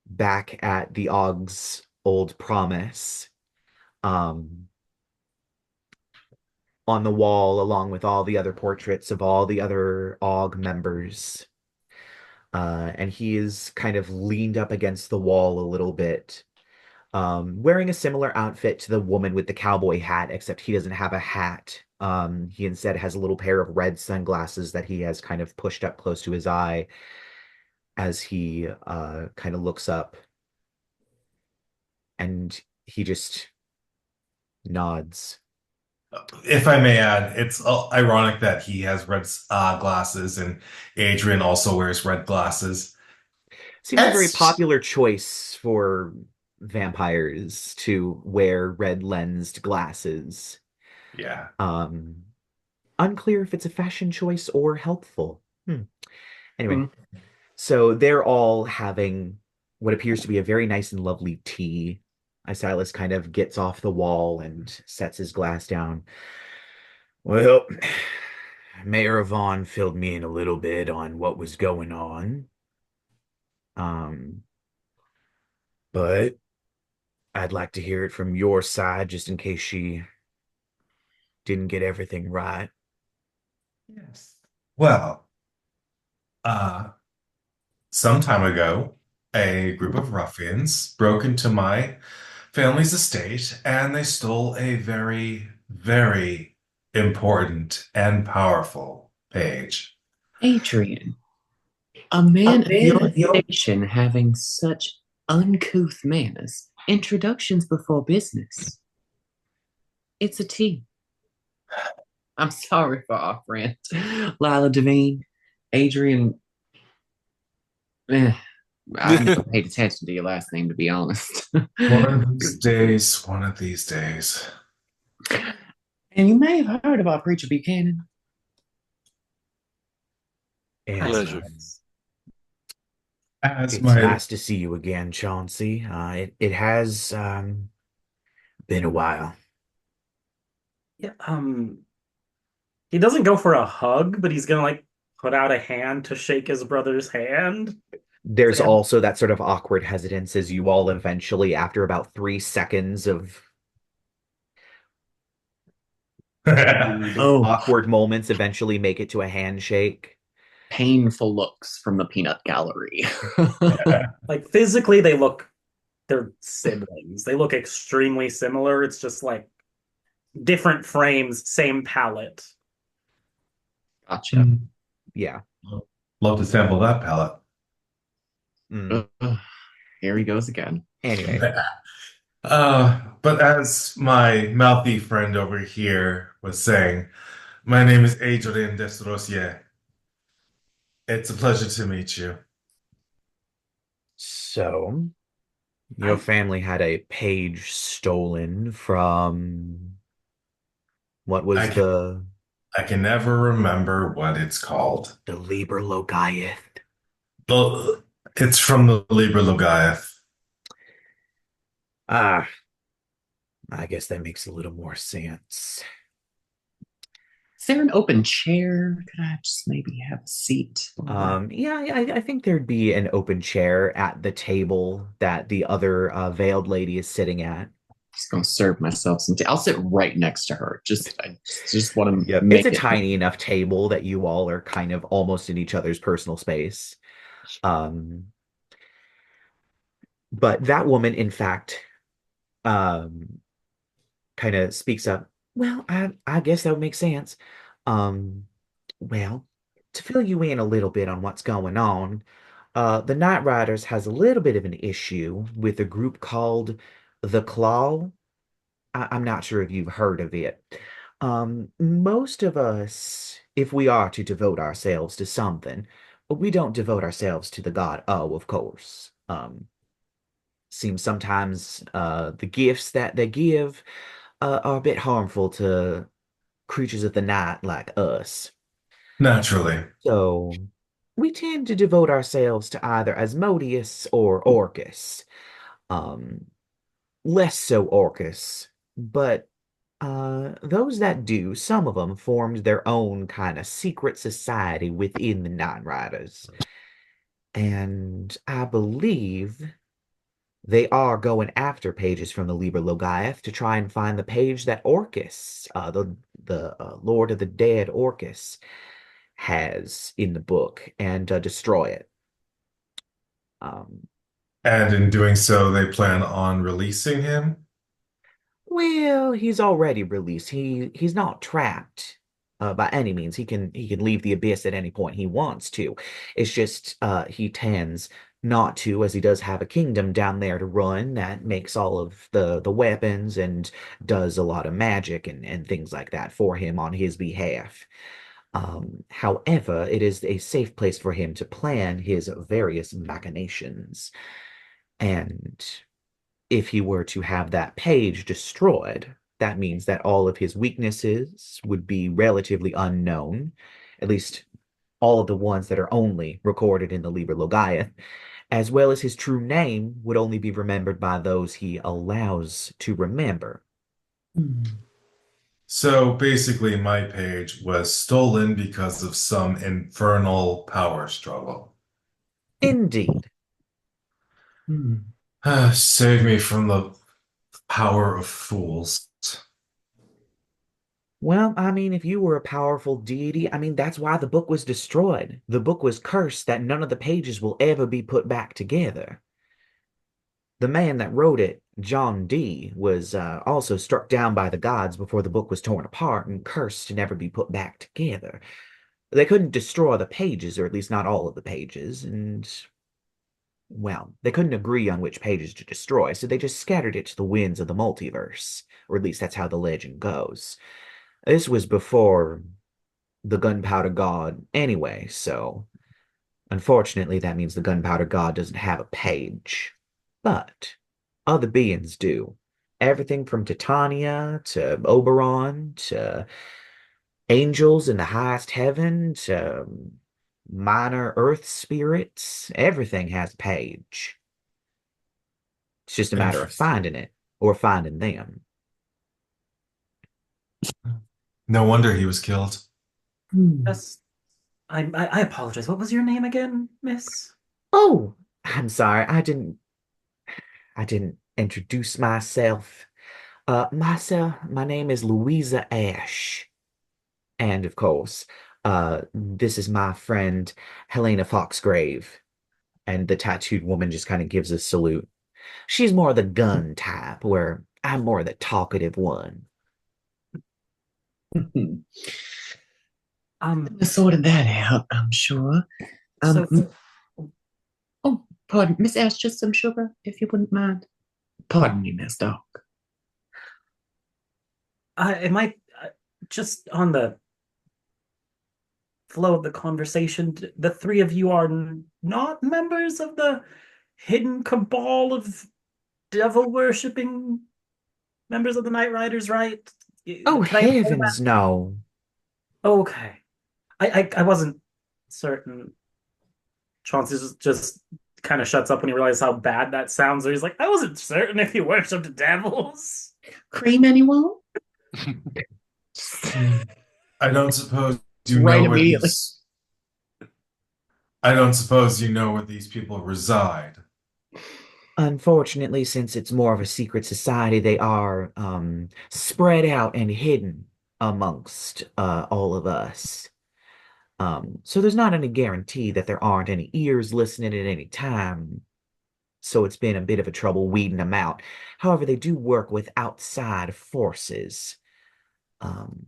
back at the Og's old promise. Um, on the wall, along with all the other portraits of all the other Og members. And he is kind of leaned up against the wall a little bit, wearing a similar outfit to the woman with the cowboy hat, except he doesn't have a hat. He instead has a little pair of red sunglasses that he has kind of pushed up close to his eye as he kind of looks up, and he just nods. If I may add, it's ironic that he has red glasses and Adrian also wears red glasses. Seems a very It's popular choice for vampires to wear red lensed glasses. yeah. Um, Unclear if it's a fashion choice or helpful. Anyway, Mm. so they're all having what appears to be a very nice and lovely tea. Silas kind of gets off the wall and sets his glass down. Well, Mayor Vaughn filled me in a little bit on what was going on. Um, but I'd like to hear it from your side just in case she didn't get everything right. Yes. Well, uh, some time ago, a group of ruffians broke into my family's estate and they stole a very, very important and powerful page. Adrian, a man of your station having such uncouth manners. Introductions before business. It's a tea. I'm sorry for our friend. Lyla Devine, Adrian. I never paid attention to your last name, to be honest. One of these days, one of these days. And you may have heard about Preacher Buchanan. And Pleasure. As it's my nice to see you again, Chauncey. It has been a while. Yeah, he doesn't go for a hug, but he's gonna like put out a hand to shake his brother's hand. There's Sam. also that sort of awkward hesitance as you all eventually, after about 3 seconds of Oh, awkward moments, eventually make it to a handshake. painful looks from the peanut gallery. Like physically, they're siblings. They look extremely similar. It's just like different frames, same palette. Gotcha. Yeah. Love to sample that palette. Here he goes again. Anyway, But as my mouthy friend over here was saying, my name is Adrien Desrosiers. It's a pleasure to meet you. so your family had a page stolen from what was I can, I can never remember what it's called. the Liber Logaeth. Well, it's from the Liber Logaeth. Ah, I guess that makes a little more sense. Is there an open chair? Could I just maybe have a seat? I think there'd be an open chair at the table that the other veiled lady is sitting at. Just gonna serve myself some tea. I'll sit right next to her. I just want to Yep. It's make a it. tiny enough table that you all are kind of almost in each other's personal space. Um, but that woman, in fact, um, kind of speaks up. Well, I guess that would make sense. Um, well, to fill you in a little bit on what's going on, the Night Riders has a little bit of an issue with a group called the Claw. I'm not sure if you've heard of it. Most of us, if we are to devote ourselves to something, we don't devote ourselves to the god O, of course. Seems sometimes the gifts that they give are a bit harmful to creatures of the night like us. Naturally. So we tend to devote ourselves to either Asmodeus or Orcus. Um, Less so Orcus, but those that do, some of them formed their own kind of secret society within the Nine Riders. And I believe they are going after pages from the Liber Logaeth to try and find the page that Orcus, the Lord of the Dead Orcus, has in the book and destroy it. Um, And in doing so, they plan on releasing him? well, he's already released. He's not trapped by any means. He can leave the abyss at any point he wants to. It's just he tends not to, as he does have a kingdom down there to run that makes all of the weapons and does a lot of magic and things like that for him on his behalf. However, it is a safe place for him to plan his various machinations. And if he were to have that page destroyed, that means that all of his weaknesses would be relatively unknown, at least all of the ones that are only recorded in the Liber Logaeth, as well as his true name would only be remembered by those he allows to remember. Hmm. So basically, my page was stolen because of some infernal power struggle. Indeed. Hmm. Save me from the power of fools. Well, I mean, if you were a powerful deity, I mean, that's why the book was destroyed. The book was cursed that none of the pages will ever be put back together. The man that wrote it, John Dee, was also struck down by the gods before the book was torn apart and cursed to never be put back together. They couldn't destroy the pages, or at least not all of the pages, and, well, they couldn't agree on which pages to destroy, so they just scattered it to the winds of the multiverse, or at least that's how the legend goes. This was before the Gunpowder God anyway, so unfortunately that means the Gunpowder God doesn't have a page. But other beings do. Everything from Titania to Oberon to angels in the highest heaven to minor earth spirits, everything has a page. It's just a matter of Interesting. finding it or finding them. No wonder he was killed. Hmm. Yes. I apologize. What was your name again, miss? Oh, I'm sorry. I didn't introduce myself. My name is Louisa Ash. And of course, this is my friend Helena Foxgrave. And the tattooed woman just kind of gives a salute. She's more the gun type, where I'm more the talkative one. I sorted that out, I'm sure. So Oh, pardon, Miss Ash, just some sugar, if you wouldn't mind. Pardon me, Miss Dog. am I just on the flow of the conversation? The three of you are not members of the hidden cabal of devil worshipping members of the Night Riders, right? Oh, Can I assume heavens, no. that? Okay. I wasn't certain. Chauncey just kind of shuts up when he realizes how bad that sounds. Or he's like, I wasn't certain if you worshipped devils. Cream, anyone? I don't suppose you right know where immediately. these I don't suppose you know where these people reside. Unfortunately, since it's more of a secret society, they are spread out and hidden amongst all of us. So there's not any guarantee that there aren't any ears listening at any time. So it's been a bit of a trouble weeding them out. However, they do work with outside forces. Um,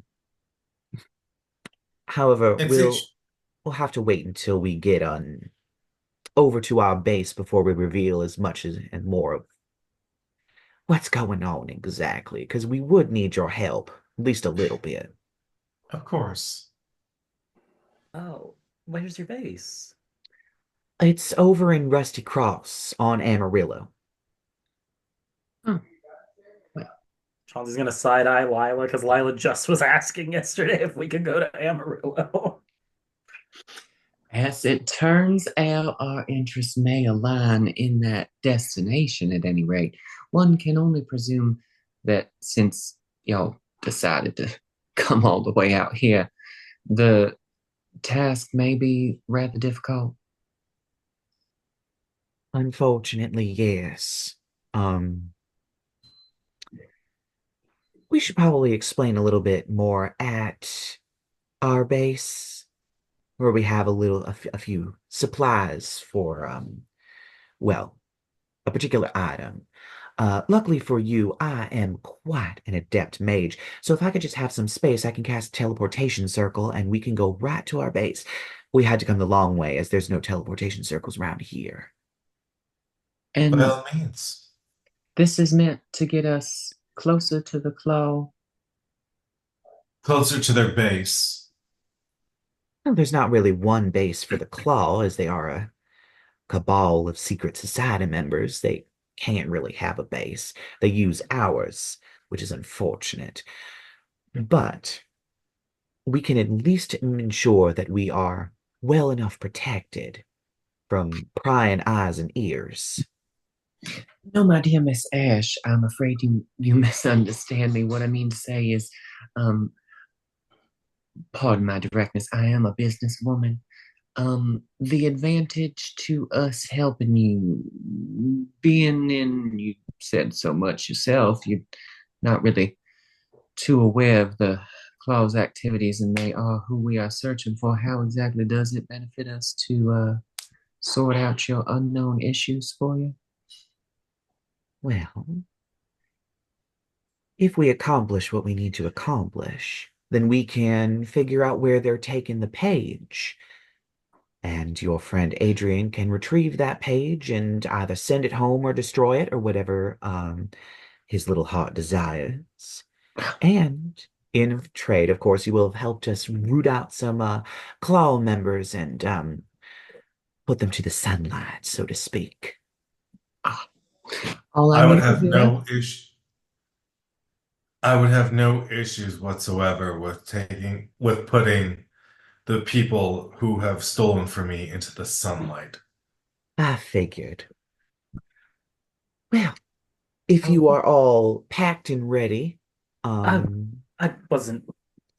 however, It's we'll have to wait until we get on over to our base before we reveal as much as and more of what's going on exactly, because we would need your help, at least a little bit. of course. Oh, where's your base? It's over in Rusty Cross on Amarillo. Oh, well, Chauncey's gonna side eye Lyla because Lyla just was asking yesterday if we could go to Amarillo. as it turns out, our interests may align in that destination at any rate. One can only presume that since y'all decided to come all the way out here, the task may be rather difficult. Unfortunately, yes. Um, we should probably explain a little bit more at our base, where we have a few supplies for, well, a particular item. Luckily for you, I am quite an adept mage, so if I could just have some space, I can cast teleportation circle and we can go right to our base. We had to come the long way as there's no teleportation circles around here. By And all means. this is meant to get us closer to the claw. Closer to their base. Well, there's not really one base for the Claw, as they are a cabal of secret society members. They can't really have a base. They use ours, which is unfortunate. But we can at least ensure that we are well enough protected from prying eyes and ears. No, my dear Miss Ash, I'm afraid you misunderstand me. What I mean to say is, um, pardon my directness, I am a businesswoman. The advantage to us helping you, being in, you said so much yourself, you're not really too aware of the claw's activities, and they are who we are searching for. How exactly does it benefit us to sort out your unknown issues for you? Well, if we accomplish what we need to accomplish, then we can figure out where they're taking the page. And your friend Adrien can retrieve that page and either send it home or destroy it or whatever his little heart desires. And in trade, of course, he will have helped us root out some claw members and put them to the sunlight, so to speak. Ah, all I I would need to have do. no issue. I would have no issues whatsoever with putting the people who have stolen from me into the sunlight. I figured. Well, if you Oh, are all packed and ready, I um, I wasn't.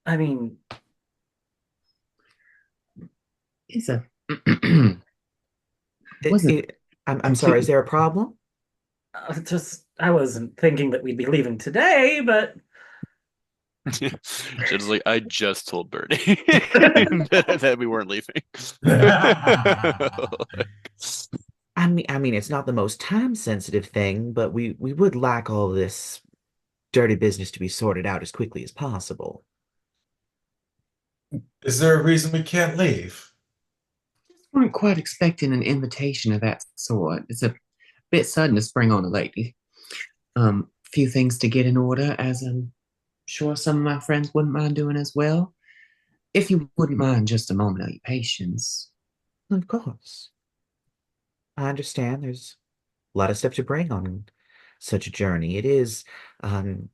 I mean, It's a it, wasn't it, I'm sorry, is completely. there a problem? just I wasn't thinking that we'd be leaving today, but Jed's like, I just told Bernie that we weren't leaving. I mean, it's not the most time-sensitive thing, but we would like all this dirty business to be sorted out as quickly as possible. Is there a reason we can't leave? Weren't quite expecting an invitation of that sort. It's a bit sudden to spring on a lady. Few things to get in order, as I'm sure some of my friends wouldn't mind doing as well. If you wouldn't mind just a moment of your patience. Of course. I understand there's a lot of stuff to bring on such a journey. It is um,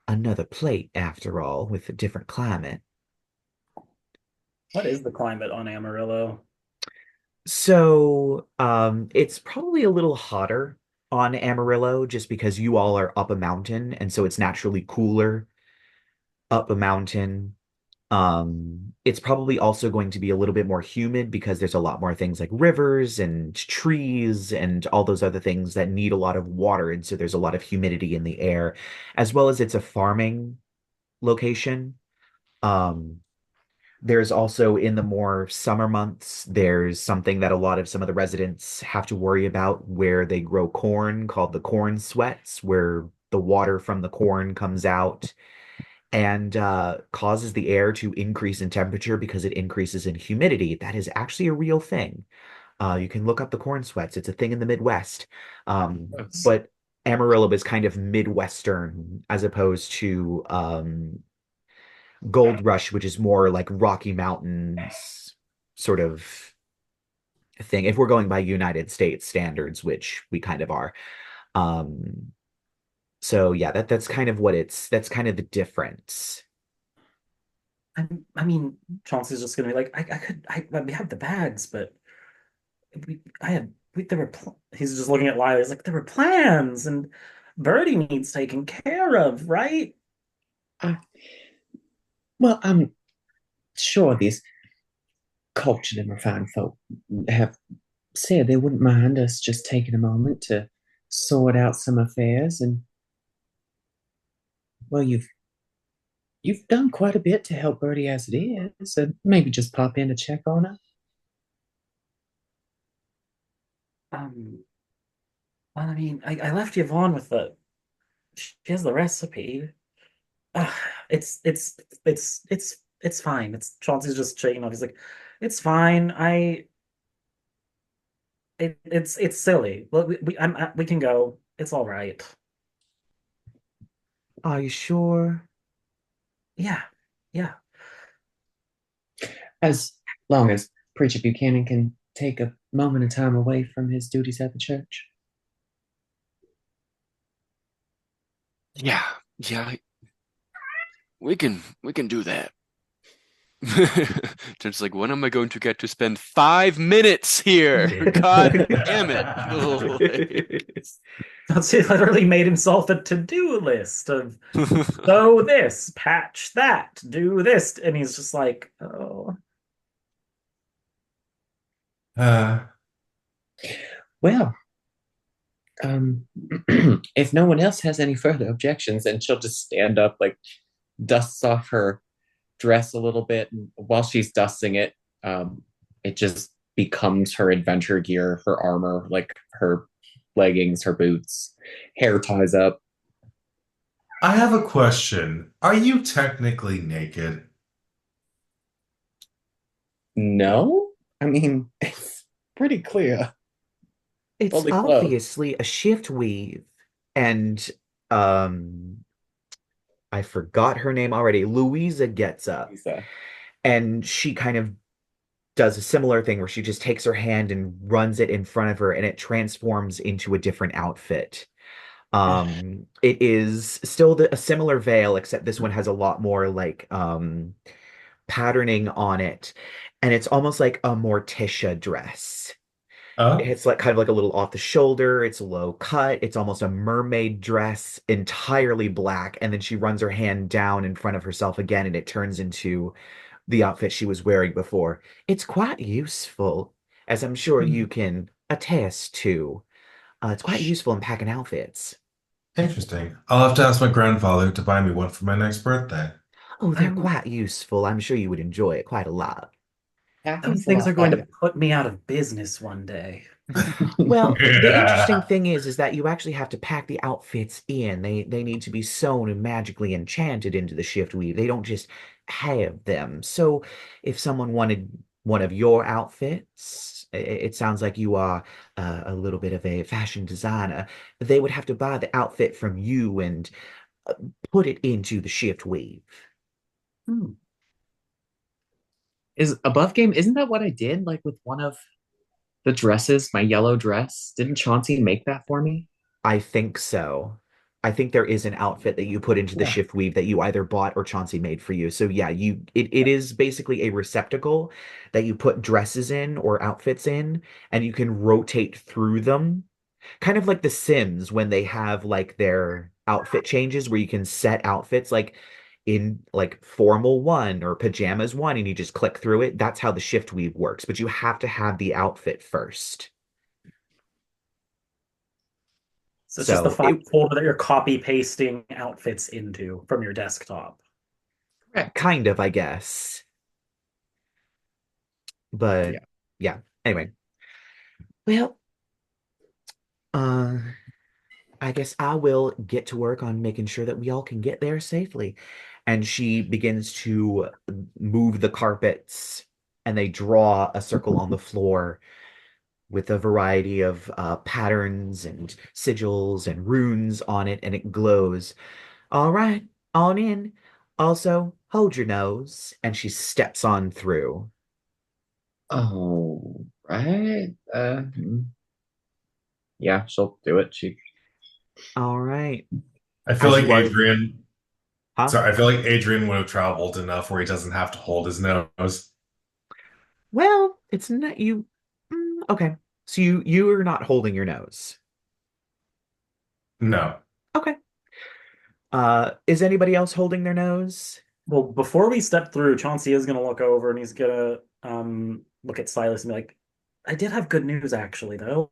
another plate, after all, with a different climate. what is the climate on Amarillo? So, it's probably a little hotter on Amarillo just because you all are up a mountain, and so it's naturally cooler up a mountain. It's probably also going to be a little bit more humid because there's a lot more things like rivers and trees and all those other things that need a lot of water. And so there's a lot of humidity in the air, as well as it's a farming location. Um, there's also in the more summer months, there's something that a lot of some of the residents have to worry about where they grow corn called the corn sweats, where the water from the corn comes out and causes the air to increase in temperature because it increases in humidity. That is actually a real thing. You can look up the corn sweats. It's a thing in the Midwest. Gross. But Amarillo is kind of Midwestern as opposed to Gold Rush, which is more like Rocky Mountains sort of thing. If we're going by United States standards, which we kind of are. Um, so yeah, that's kind of that's kind of the difference. I mean, Chauncey's just gonna be like, we have the bags, but there were, he's just looking at Lyla. He's like, there were plans, and Birdie needs taken care of, right? Uh, well, I'm sure these cultured and refined folk have said they wouldn't mind us just taking a moment to sort out some affairs. And well, you've done quite a bit to help Birdie as it is, so maybe just pop in to check on her. Um, well, I mean, I left Yvonne with she has the recipe. Uh, it's fine. Chauncey's just shaking off. He's like, it's fine. It's silly. Look, we can go. It's all right. Are you sure? Yeah, yeah. As long as Preacher Buchanan can take a moment of time away from his duties at the church. Yeah, yeah, we can do that. Just like, when am I going to get to spend 5 minutes here? God damn it. He literally made himself a to-do list of sew this, patch that, do this, and he's just like, oh. Uh, Well, if no one else has any further objections, then she'll just stand up, like dusts off her dress a little bit, and while she's dusting it, it just becomes her adventure gear, her armor, like her leggings, her boots, hair ties up. I have a question. Are you technically naked? No, I mean it's pretty clear, It's fully clothed. obviously a shift weave, and um, I forgot her name already. Louisa gets up Lisa. and she kind of does a similar thing where she just takes her hand and runs it in front of her and it transforms into a different outfit. It is still a similar veil, except this one has a lot more like patterning on it, and it's almost like a Morticia dress. Oh, It's like kind of like a little off the shoulder. It's low cut. It's almost a mermaid dress, entirely black. And then she runs her hand down in front of herself again, and it turns into the outfit she was wearing before. It's quite useful, as I'm sure you can attest to. It's quite useful in packing outfits. interesting. I'll have to ask my grandfather to buy me one for my next birthday. Oh, they're I'm quite useful. I'm sure you would enjoy it quite a lot. Those packing's a things lot are going to lighter. put me out of business one day. Well, the interesting Yeah. thing is that you actually have to pack the outfits in. They need to be sewn and magically enchanted into the shift weave. They don't just have them. So if someone wanted one of your outfits, it sounds like you are a little bit of a fashion designer. They would have to buy the outfit from you and uh, put it into the shift weave. Hmm. Is above game, isn't that what I did? Like with one of the dresses, my yellow dress? Didn't Chauncey make that for me? I think so. I think there is an outfit that you put into the Yeah. shift weave that you either bought or Chauncey made for you. So yeah, it is basically a receptacle that you put dresses in or outfits in, and you can rotate through them. Kind of like The Sims when they have like their outfit changes where you can set outfits. Like in like formal one or pajamas one and you just click through it, that's how the shift weave works. But you have to have the outfit first. So it's just the So file it folder that you're copy pasting outfits into from your desktop. Correct. kind of, I guess. But Yeah. yeah. Anyway. Well, uh I guess I will get to work on making sure that we all can get there safely. And she begins to move the carpets and they draw a circle on the floor with a variety of patterns and sigils and runes on it, and it glows. All right, on in. Also, hold your nose. And she steps on through. Oh, right. Yeah, she'll do it. She All right. I feel As like you are, Adrien, huh? sorry, I feel like Adrien would have traveled enough where he doesn't have to hold his nose. Well, it's not you. Okay. So you are not holding your nose. No. Okay. Is anybody else holding their nose? Well, before we step through, Chauncey is gonna look over and he's gonna look at Sylas and be like, I did have good news actually, though.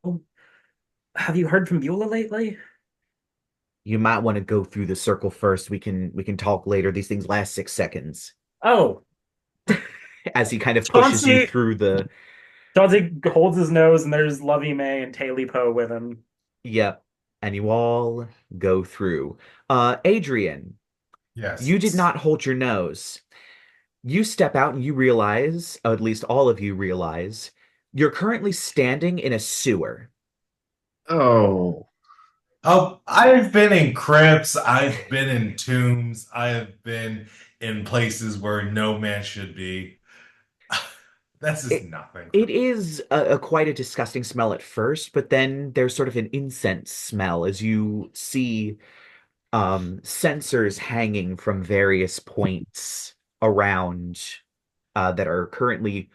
Have you heard from Beulah lately? You might want to go through the circle first. We can talk later. These things last 6 seconds. Oh, As he kind of pushes you Chauncey through the Chauncey holds his nose and there's Lovey May and Taily Poe with him. yep, and you all go through. Adrien, Yes. you did not hold your nose. You step out and you realize, or at least all of you realize, you're currently standing in a sewer. Oh, Oh, I've been in crypts, I've been in tombs, I have been in places where no man should be. That's just It nothing for it me. is a quite a disgusting smell at first, but then there's sort of an incense smell as you see sensors hanging from various points around that are currently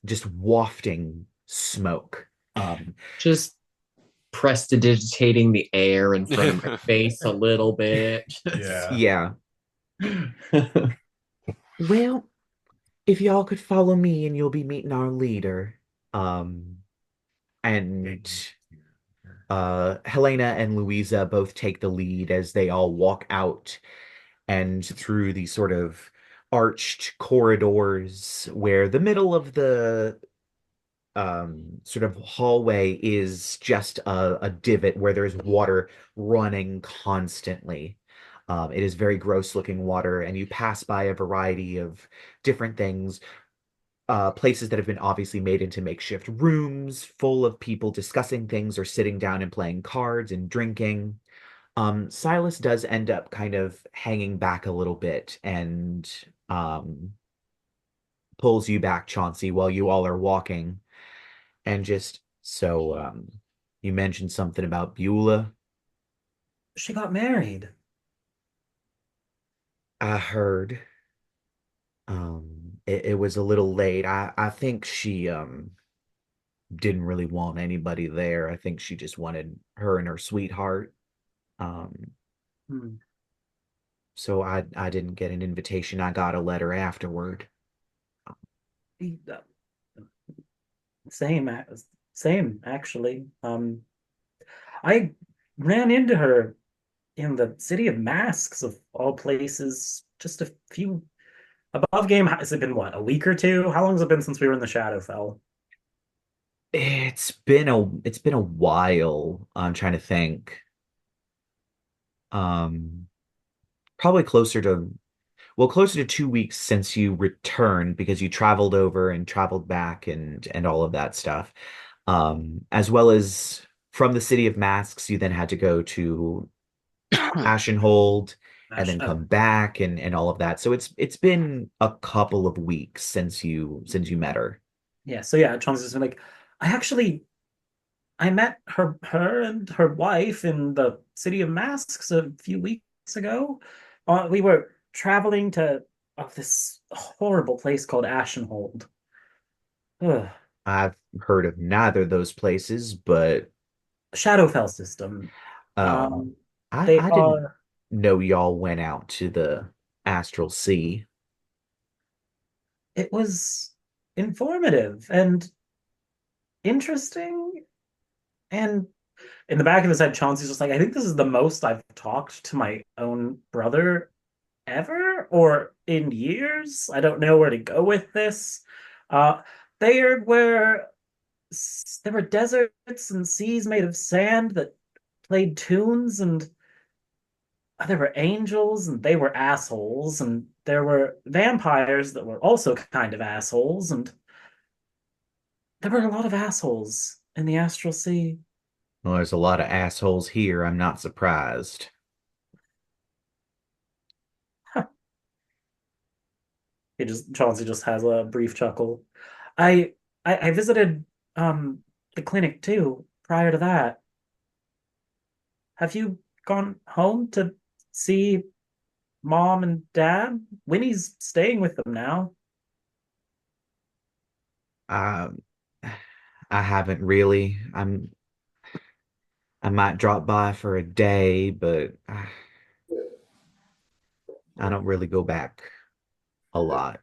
just wafting smoke. Um, just prestidigitating the air in front of my face a little bit. Yeah. yeah. Well, if y'all could follow me and you'll be meeting our leader. Um, and Helena and Louisa both take the lead as they all walk out and through these sort of arched corridors where the middle of the sort of hallway is just a divot where there's water running constantly. It is very gross looking water, and you pass by a variety of different things, places that have been obviously made into makeshift rooms full of people discussing things or sitting down and playing cards and drinking. Sylas does end up kind of hanging back a little bit and pulls you back, Chauncey, while you all are walking. And just so you mentioned something about Beulah. She got married. I heard it was a little late. I think she didn't really want anybody there. I think she just wanted her and her sweetheart. Um, Hmm. so I didn't get an invitation. I got a letter afterward. Uh, Same, same actually. I ran into her in the city of Masks of all places, just a few above game. Has it been what, a week or two? How long has it been since we were in the Shadowfell? It's been a while. I'm trying to think. Um, Probably closer to 2 weeks since you returned because you traveled over and traveled back and all of that stuff. As well as from the City of Masks, you then had to go to Ashenhold and then Oh, come back and all of that. So it's been a couple of weeks since you met her. yeah. So yeah, Chauncey's just been like, I actually I met her and her wife in the city of Masks a few weeks ago. We were traveling to this horrible place called Ashenhold. Ugh. I've heard of neither of those places, but Shadowfell system. oh, Um, I they I didn't are know y'all went out to the astral sea. It was informative and interesting. And in the back of his head, Chauncey's just like, I think this is the most I've talked to my own brother ever or in years. I don't know where to go with this. Uh, there were there were deserts and seas made of sand that played tunes, and there were angels and they were assholes, and there were vampires that were also kind of assholes, and there were a lot of assholes in the astral sea. Well, there's a lot of assholes here. I'm not surprised. He just Chauncey just has a brief chuckle. I I visited the clinic too prior to that. Have you gone home to see mom and dad? Winnie's staying with them now. Um, I haven't really. I might drop by for a day, but I don't really go back a lot.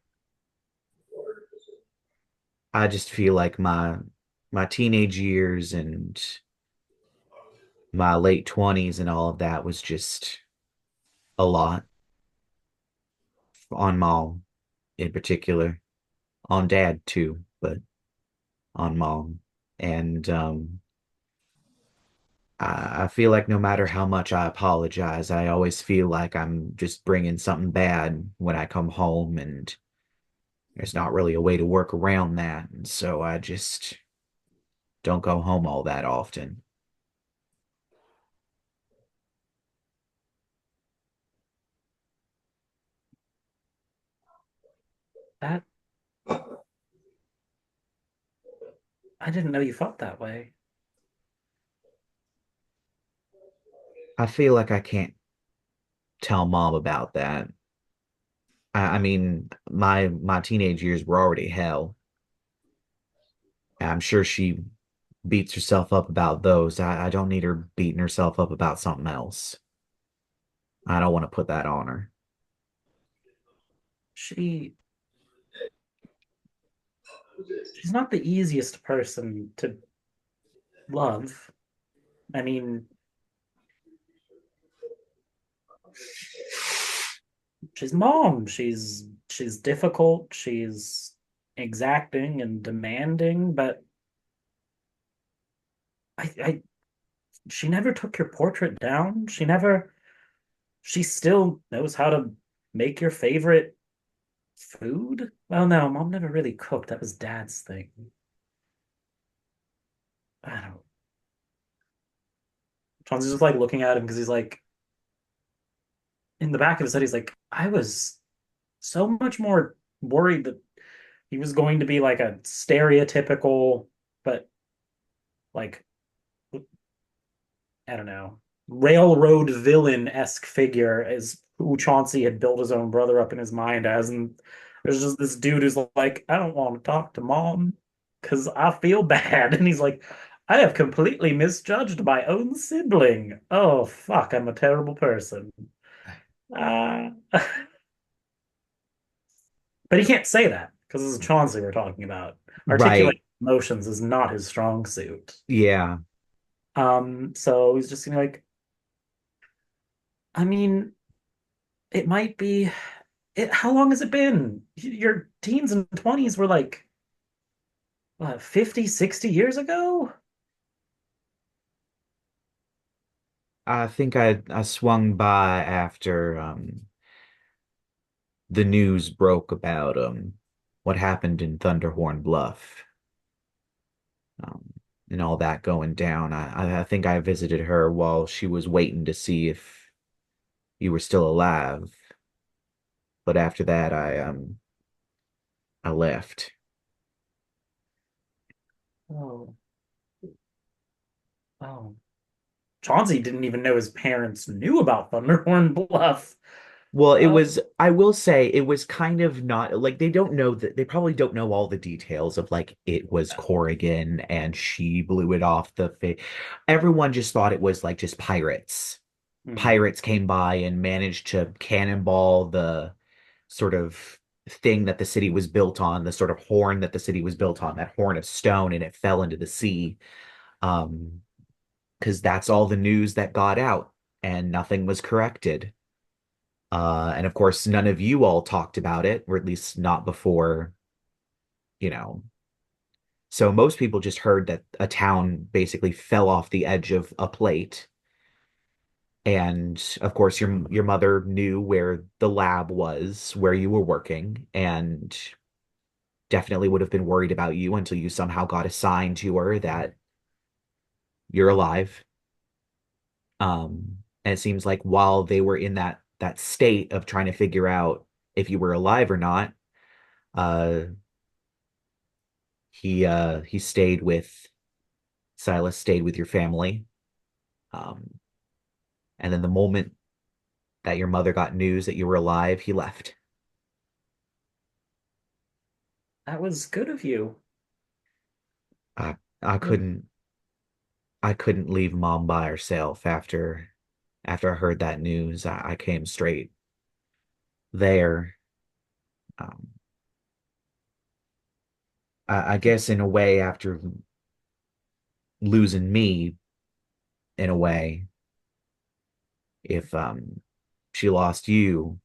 I just feel like my teenage years and my late 20s and all of that was just a lot on mom in particular, on dad too, but on mom. And I feel like no matter how much I apologize, I always feel like I'm just bringing something bad when I come home, and there's not really a way to work around that. And so I just don't go home all that often. That I didn't know you felt that way. I feel like I can't tell mom about that. I mean, my teenage years were already hell. I'm sure she beats herself up about those. I don't need her beating herself up about something else. I don't want to put that on her. She she's not the easiest person to love. I mean, she's mom. She's difficult. She's exacting and demanding, but I she never took your portrait down. She still knows how to make your favorite food. Well, no, mom never really cooked. That was dad's thing. I don't. Chauncey's just like looking at him because he's like in the back of his head. He's like, I was so much more worried that he was going to be like a stereotypical, but like I don't know, railroad villain-esque figure as who Chauncey had built his own brother up in his mind as. And there's just this dude who's like, I don't want to talk to mom because I feel bad. And he's like, I have completely misjudged my own sibling. Oh, fuck, I'm a terrible person. Uh, but he can't say that because this is Chauncey we're talking about. Articulating Right. emotions is not his strong suit. Yeah. So he's just gonna like, I mean, it might be how long has it been? Your teens and 20s were like what, 50, 60 years ago? I think I swung by after the news broke about what happened in Thunderhorn Bluff, um, and all that going down. I think I visited her while she was waiting to see if you were still alive. But after that, I left. Oh, oh. Chauncey didn't even know his parents knew about Thunderhorn Bluff. Well, it Oh, was, I will say, it was kind of not like they don't know that they probably don't know all the details of like it was Corrigan and she blew it off the face. Everyone just thought it was like just pirates. Hmm. pirates came by and managed to cannonball the sort of thing that the city was built on, the sort of horn that the city was built on, that horn of stone, and it fell into the sea. Um, because that's all the news that got out, and nothing was corrected. And of course, none of you all talked about it, or at least not before, you know. So most people just heard that a town basically fell off the edge of a plate. And of course, your mother knew where the lab was, where you were working, and definitely would have been worried about you until you somehow got a sign to her that you're alive. And it seems like while they were in that state of trying to figure out if you were alive or not, uh, he stayed with Sylas, stayed with your family. Um, and then the moment that your mother got news that you were alive, he left. That was good of you. I I Good. couldn't leave mom by herself after I heard that news. I came straight there. Um, I guess in a way, after losing me, in a way, if she lost you,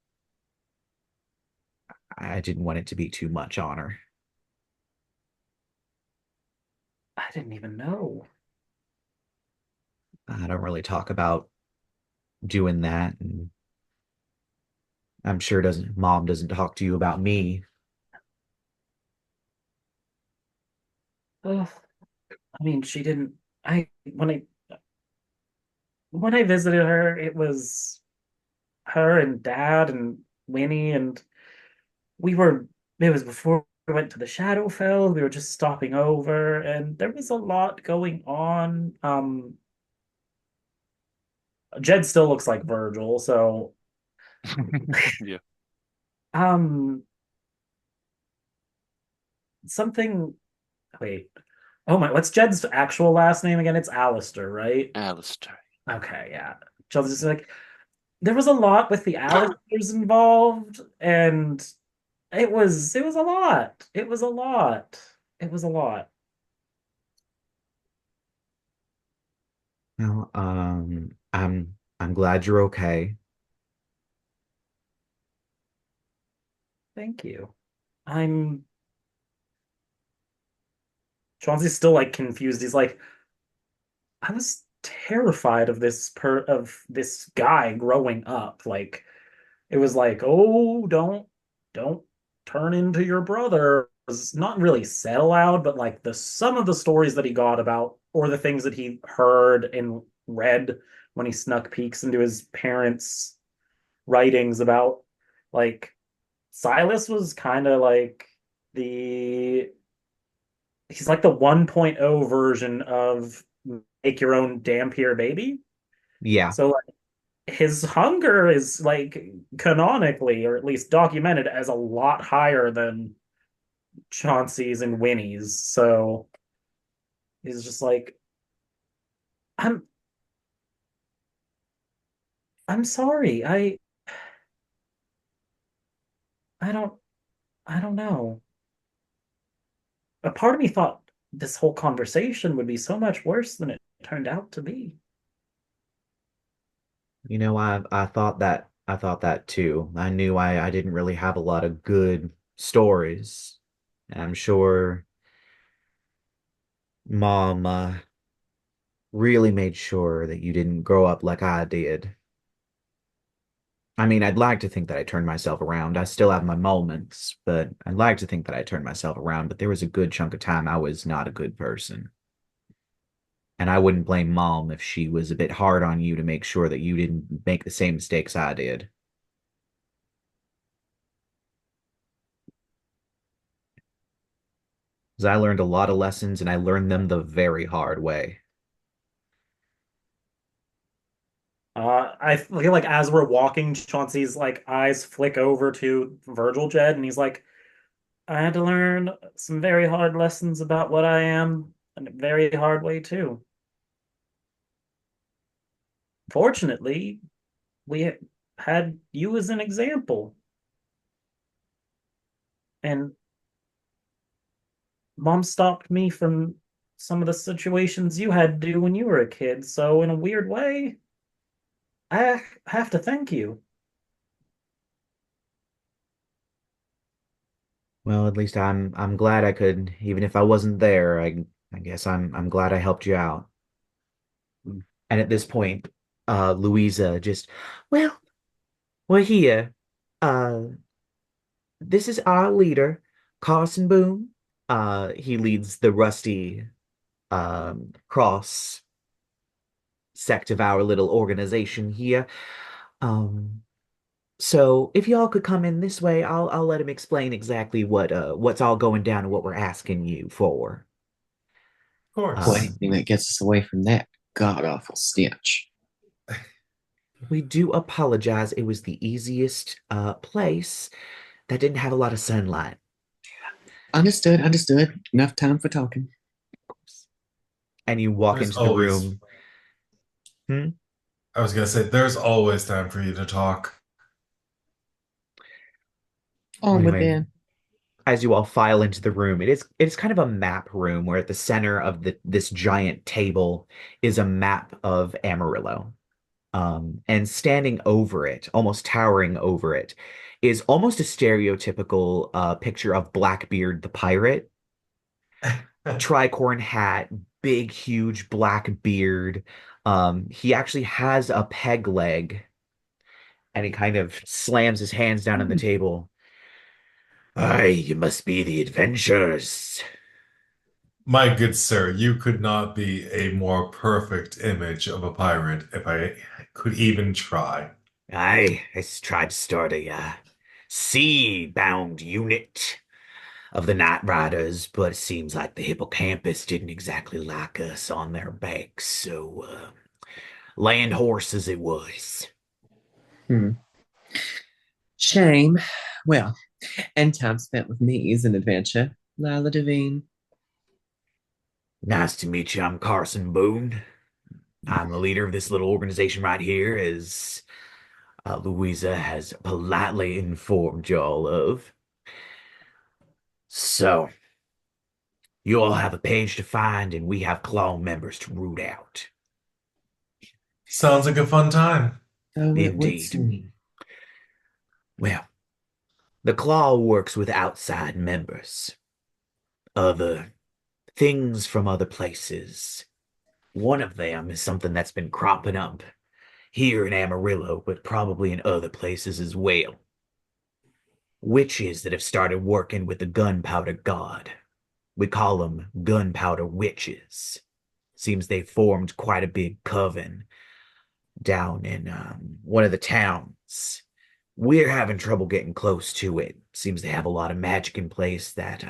I didn't want it to be too much on her. I didn't even know. I don't really talk about doing that, and I'm sure doesn't mom doesn't talk to you about me. Ugh. I mean, she didn't. I when I visited her, it was her and Dad and Winnie, and we were. It was before we went to the Shadowfell. We were just stopping over, and there was a lot going on. Jed still looks like Virgil, so Yeah. um, something. Wait. Oh my, what's Jed's actual last name again? It's Alastor, right? Alastor. Okay, yeah. Chelsea's like, there was a lot with the Alistors involved, and it was a lot. It was a lot. It was a lot. No, I'm glad you're okay. Thank you. I'm Chauncey's still like confused. He's like, I was terrified of this guy growing up. Like it was like, oh, don't turn into your brother. It's not really said aloud, but like the some of the stories that he got about, or the things that he heard and read when he snuck peeks into his parents' writings about, like Sylas was kind of like the he's like the 1.0 version of make your own Dhampir baby. Yeah, So like his hunger is like canonically, or at least documented, as a lot higher than Chauncey's and Winnie's. So he's just like, I'm I'm sorry. I don't I don't know. A part of me thought this whole conversation would be so much worse than it turned out to be. I thought that too. I knew I didn't really have a lot of good stories. I'm sure mom really made sure that you didn't grow up like I did. I mean, I'd like to think that I turned myself around. I still have my moments, but I'd like to think that I turned myself around. But there was a good chunk of time I was not a good person. And I wouldn't blame mom if she was a bit hard on you to make sure that you didn't make the same mistakes I did. 'Cause I learned a lot of lessons and I learned them the very hard way. I feel like as we're walking, Chauncey's like eyes flick over to Virgil Jed, and he's like, I had to learn some very hard lessons about what I am in a very hard way too. fortunately, we had you as an example. And mom stopped me from some of the situations you had to do when you were a kid. So, in a weird way, I have to thank you. Well, at least I'm glad I could, even if I wasn't there, I guess I'm glad I helped you out. And at this point, Louisa just, well, we're here. Uh, this is our leader, Carson Boone. He leads the rusty cross sect of our little organization here. Um, so if y'all could come in this way, I'll let him explain exactly what's all going down and what we're asking you for. Of course. Well, Uh, anything that gets us away from that god awful stench. we do apologize. It was the easiest place that didn't have a lot of sunlight. Understood, understood. Enough time for talking. And you walk There's into the always, room. Hmm? I was gonna say, there's always time for you to talk. On with Anyway, then. as you all file into the room, it is kind of a map room where at the center of this giant table is a map of Amarillo. And standing over it, almost towering over it, is almost a stereotypical picture of Blackbeard the pirate. Tricorn hat, big, huge black beard. He actually has a peg leg, and he kind of slams his hands down on the table. Aye, you must be the adventurers. My good sir, you could not be a more perfect image of a pirate if I could even try. I tried to start a sea-bound unit of the Night Riders, but it seems like the hippocampus didn't exactly like us on their backs, so land horses it was. Hmm. Shame. Well, and time spent with me is an adventure. Lyla Devine. Nice to meet you. I'm Carson Boone. I'm the leader of this little organization right here, as Louisa has politely informed y'all of. So, you all have a page to find, and we have claw members to root out. Sounds like a fun time. So it would Indeed. seem. Well, the claw works with outside members, other things from other places. One of them is something that's been cropping up here in Amarillo, but probably in other places as well. Witches that have started working with the gunpowder god. We call them gunpowder witches. Seems they formed quite a big coven down in one of the towns. We're having trouble getting close to it. Seems they have a lot of magic in place that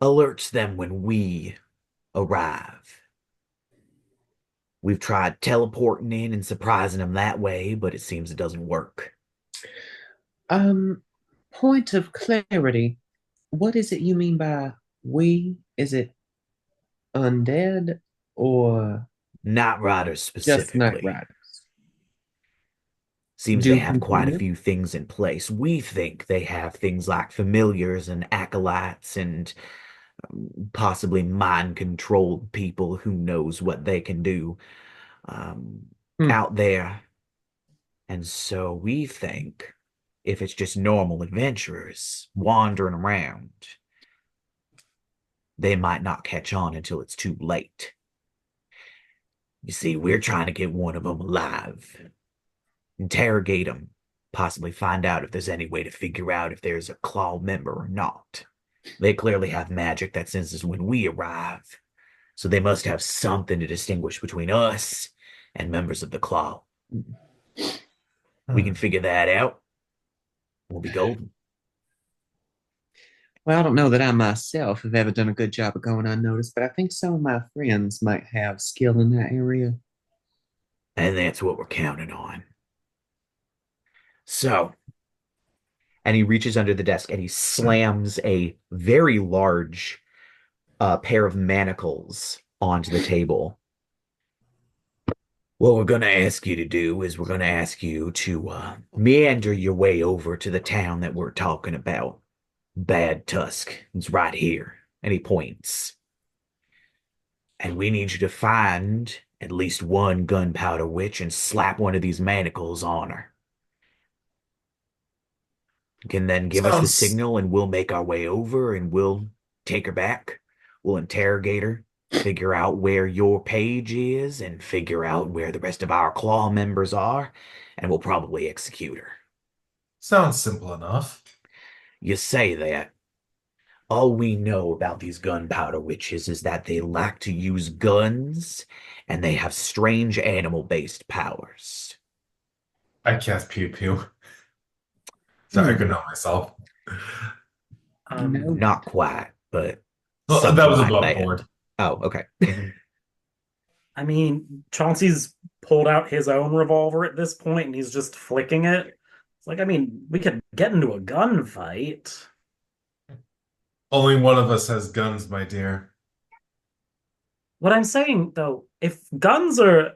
alerts them when we arrive. We've tried teleporting in and surprising them that way, but it seems it doesn't work. Um, Point of clarity. What is it you mean by we? Is it undead or Night Riders just Night specifically. Riders? Seems they Do have people quite a live? few things in place. We think they have things like familiars and acolytes and possibly mind-controlled people who knows what they can do um, Hmm. out there. And so we think if it's just normal adventurers wandering around, they might not catch on until it's too late. You see, we're trying to get one of them alive, interrogate them, possibly find out if there's any way to figure out if there's a claw member or not. They clearly have magic that senses when we arrive, so they must have something to distinguish between us and members of the claw. We can figure that out. We'll be golden. Well, I don't know that I myself have ever done a good job of going unnoticed, but I think some of my friends might have skill in that area. And that's what we're counting on. So, and he reaches under the desk and he slams a very large pair of manacles onto the table. What we're gonna ask you to do is we're gonna ask you to meander your way over to the town that we're talking about. Bad Tusk. It's right here. And he points. And we need you to find at least one gunpowder witch and slap one of these manacles on her. You can then give us the Sounds signal and we'll make our way over and we'll take her back. We'll interrogate her, figure out where your page is, and figure out where the rest of our claw members are, and we'll probably execute her. sounds simple enough. You say that. All we know about these gunpowder witches is that they like to use guns and they have strange animal-based powers. I cast pew pew. So I could know myself. No. Not quite, but Well, something that was like above that. board. Oh, okay. I mean, Chauncey's pulled out his own revolver at this point and he's just flicking it. It's like, I mean, we could get into a gunfight. Only one of us has guns, my dear. What I'm saying, though, if guns are.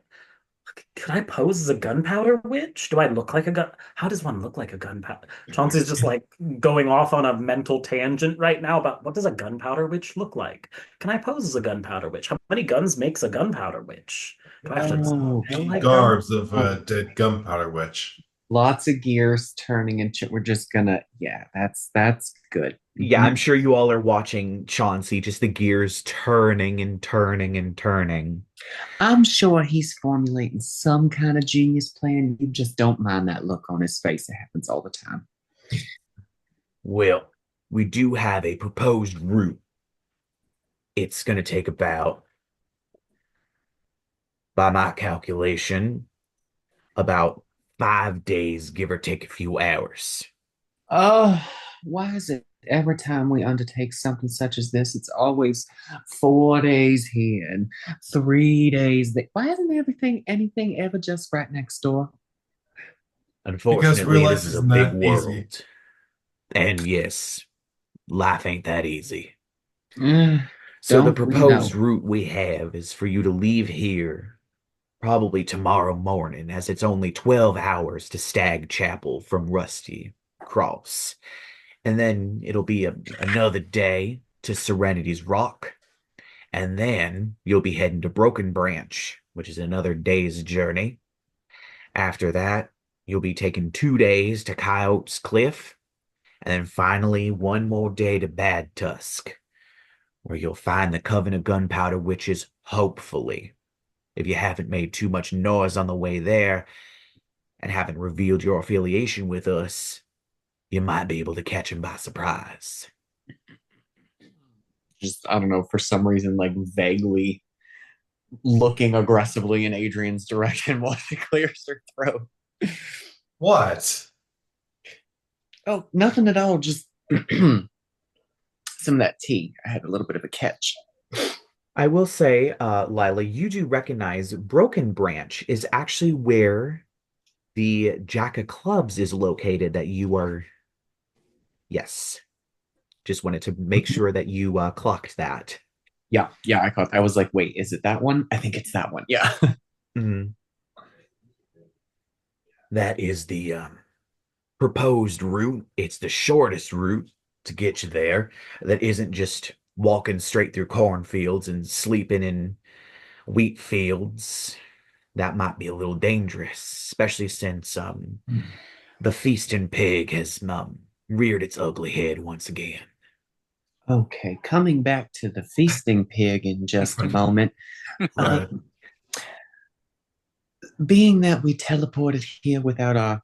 Could I pose as a gunpowder witch? Do I look like a gun? How does one look like a gunpowder? Chauncey's just like going off on a mental tangent right now about what does a gunpowder witch look like? Can I pose as a gunpowder witch? How many guns makes a gunpowder witch? Do I have to Oh, feel like them? Garbs of a dead gunpowder witch. lots of gears turning, and we're just gonna. Yeah, that's good. Yeah, I'm sure you all are watching Chauncey, just the gears turning and turning and turning. I'm sure he's formulating some kind of genius plan. You just don't mind that look on his face. It happens all the time. Well, we do have a proposed route. It's going to take about, by my calculation, about 5 days, give or take a few hours. Oh, why is it every time we undertake something such as this, it's always 4 days here and 3 days there? Why isn't anything ever just right next door? Because Unfortunately, real this life is a isn't big that easy. world. And yes, life ain't that easy. Eh, So the don't we know? proposed route we have is for you to leave here probably tomorrow morning, as it's only 12 hours to Stag Chapel from Rusty Cross. And then it'll be another day to Serenity's Rock. And then you'll be heading to Broken Branch, which is another day's journey. After that, you'll be taking 2 days to Coyote's Cliff. And then finally, one more day to Bad Tusk, where you'll find the Coven of Gunpowder Witches, hopefully. If you haven't made too much noise on the way there and haven't revealed your affiliation with us, you might be able to catch him by surprise. Just, I don't know, for some reason, like vaguely looking aggressively in Adrien's direction while she clears her throat. What? Oh, nothing at all. Just some of that tea. I had a little bit of a catch. I will say, Lyla, you do recognize Broken Branch is actually where the Jack of Clubs is located that you are. Yes. Just wanted to make sure that you clocked that. Yeah, I caught. I was like, wait, is it that one? I think it's that one. Yeah. Mhm. That is the proposed route. It's the shortest route to get you there. That isn't just walking straight through cornfields and sleeping in wheat fields. That might be a little dangerous, especially since the feasting pig has reared its ugly head once again. Okay, coming back to the feasting pig in just a moment. Right. Being that we teleported here without our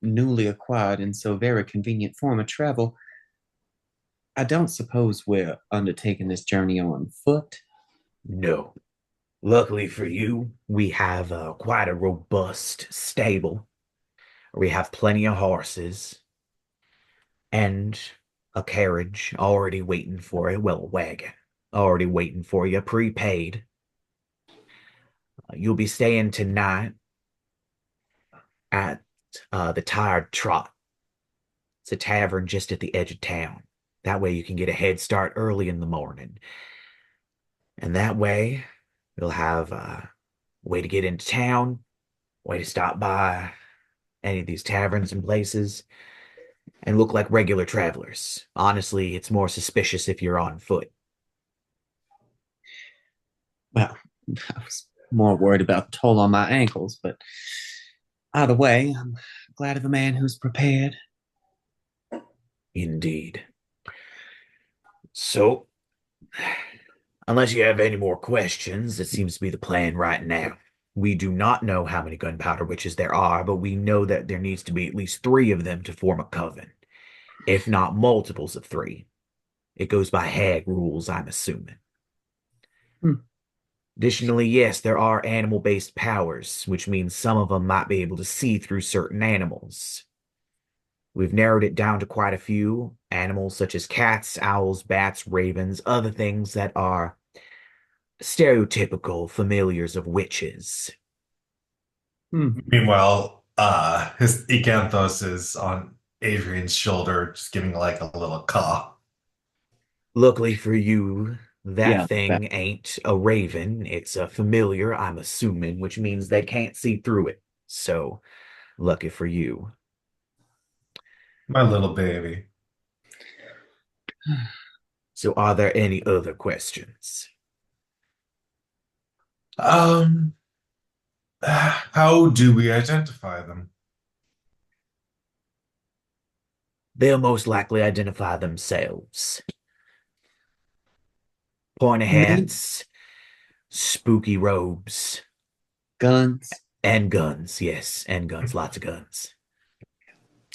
newly acquired and so very convenient form of travel, I don't suppose we're undertaking this journey on foot. No. Luckily for you, we have quite a robust stable. We have plenty of horses and a carriage already waiting for you. Well, a wagon already waiting for you, prepaid. You'll be staying tonight at the Tired Trot. It's a tavern just at the edge of town. That way you can get a head start early in the morning. And that way you'll have way to get into town, way to stop by any of these taverns and places, and look like regular travelers. Honestly, it's more suspicious if you're on foot. Well, I was more worried about the toll on my ankles, but either way, I'm glad of a man who's prepared. Indeed. So, unless you have any more questions, that seems to be the plan right now. We do not know how many gunpowder witches there are, but we know that there needs to be at least three of them to form a coven, if not multiples of three. It goes by hag rules, I'm assuming. Hmm. Additionally, yes, there are animal-based powers, which means some of them might be able to see through certain animals. We've narrowed it down to quite a few animals such as cats, owls, bats, ravens, other things that are stereotypical familiars of witches. Meanwhile, his Icanthos is on Adrian's shoulder, just giving like a little caw. Luckily for you, that Yeah, thing ain't a raven. It's a familiar, I'm assuming, which means they can't see through it. So, lucky for you. My little baby. So, are there any other questions? Um, how do we identify them? They'll most likely identify themselves. Pointy maybe hats, spooky robes, guns. and guns. Yes, and guns. Lots of guns.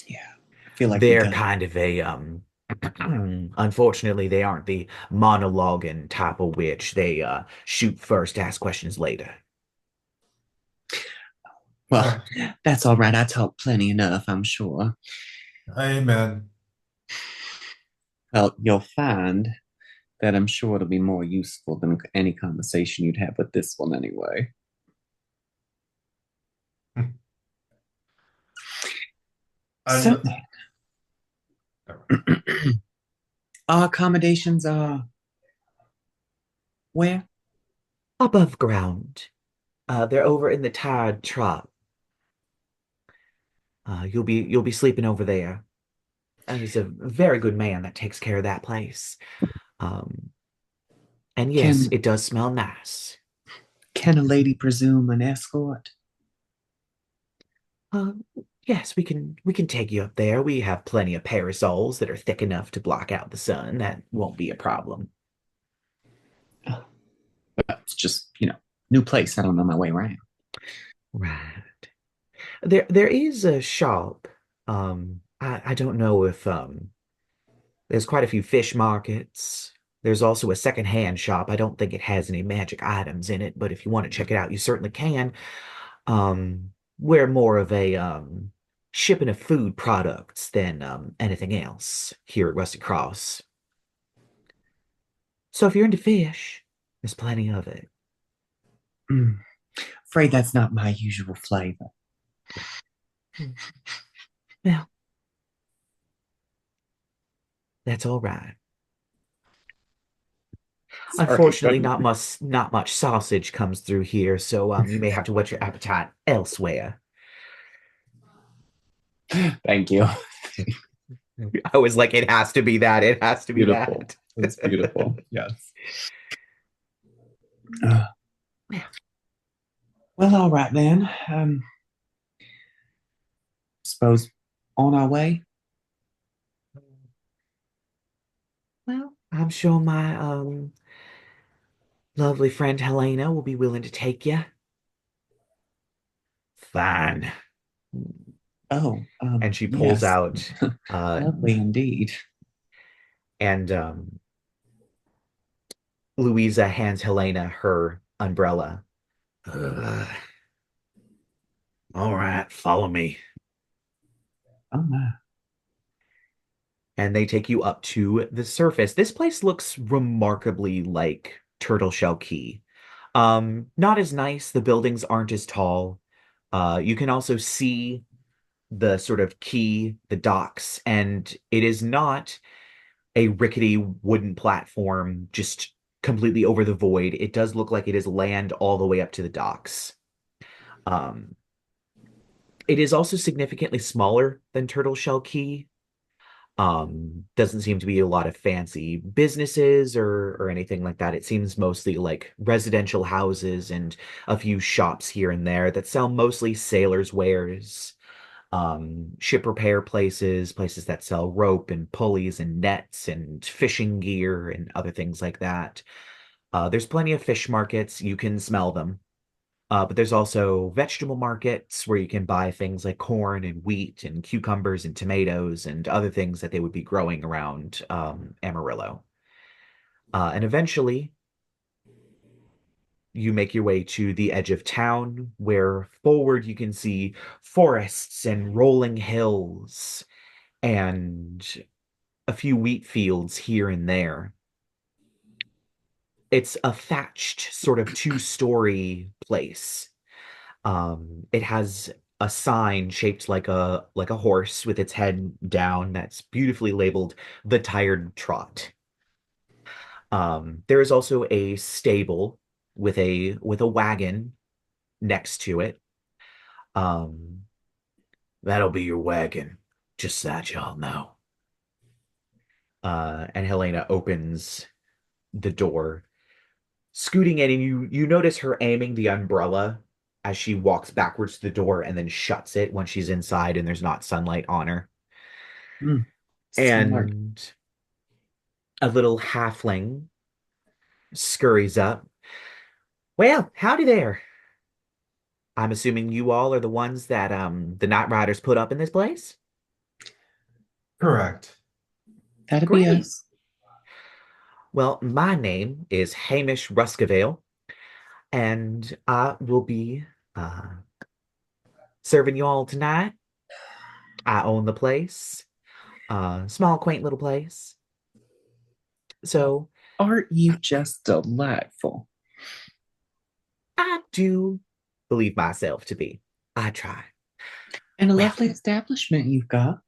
Yeah, I feel like the They're gun. kind of a unfortunately they aren't the monologuing type of witch. They shoot first, ask questions later. Well, that's all right. I talk plenty enough, I'm sure. Amen. Well, you'll find that I'm sure it'll be more useful than any conversation you'd have with this one anyway. So And our accommodations are where? Above ground. They're over in the Tired Trot. You'll be sleeping over there. He's a very good man that takes care of that place. Um, and yes, Can it does smell nice. can a lady presume an escort? Uh, yes, we can take you up there. We have plenty of parasols that are thick enough to block out the sun. That won't be a problem. Oh, it's just, new place. I don't know my way around. Right. There is a shop. I don't know if there's quite a few fish markets. There's also a secondhand shop. I don't think it has any magic items in it, but if you want to check it out, you certainly can. We're more of a shipping of food products than anything else here at Rusty Cross. So if you're into fish, there's plenty of it. Mm. Afraid that's not my usual flavor. Well, that's all right. Sorry. Unfortunately, not much sausage comes through here, so you may have to whet your appetite elsewhere. Thank you. I was like, it has to be that. It has to be Beautiful. that. It's beautiful. Yes. Uh, well, all right then. Suppose on our way. Well, I'm sure my lovely friend Helena will be willing to take you. Fine. Oh, And she pulls yes. out Lovely indeed. and Louisa hands Helena her umbrella. All right, follow me. Oh my. And they take you up to the surface. This place looks remarkably like Turtle Shell Key. Not as nice. The buildings aren't as tall. You can also see the sort of quay, the docks, and it is not a rickety wooden platform just completely over the void. It does look like it is land all the way up to the docks. Um, it is also significantly smaller than Turtle Shell Key. Doesn't seem to be a lot of fancy businesses or anything like that. It seems mostly like residential houses and a few shops here and there that sell mostly sailors' wares, ship repair places, places that sell rope and pulleys and nets and fishing gear and other things like that. There's plenty of fish markets. You can smell them. But there's also vegetable markets where you can buy things like corn and wheat and cucumbers and tomatoes and other things that they would be growing around Amarillo. And eventually, you make your way to the edge of town, where forward you can see forests and rolling hills and a few wheat fields here and there. It's a thatched sort of two-story place. It has a sign shaped like a horse with its head down that's beautifully labeled the Tired Trot. There is also a stable with a wagon next to it. Um, that'll be your wagon, just so that y'all know. And Helena opens the door, scooting in, and you notice her aiming the umbrella as she walks backwards to the door and then shuts it when she's inside and there's not sunlight on her. Smart. And a little halfling scurries up. Well, howdy there. I'm assuming you all are the ones that the Night Riders put up in this place? Correct. That'd be Great. us. Well, my name is Hamish Ruskavale, and I will be serving you all tonight. I own the place. Small, quaint little place. So Aren't you just delightful? I do believe myself to be. I try. And a Well, lovely establishment you've got.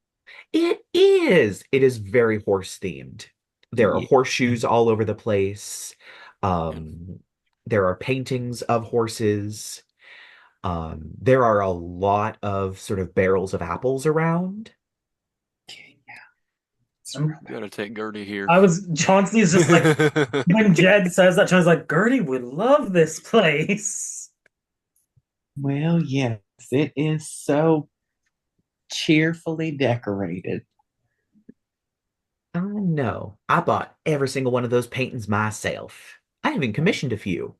it is. It is very horse themed. There are Yeah. horseshoes all over the place. Um, there are paintings of horses. There are a lot of sort of barrels of apples around. Gotta take Gertie here. Chauncey's just like, when Jed says that, Chauncey's like, Gertie would love this place. Well, yes, it is so cheerfully decorated. I know. I bought every single one of those paintings myself. I even commissioned a few.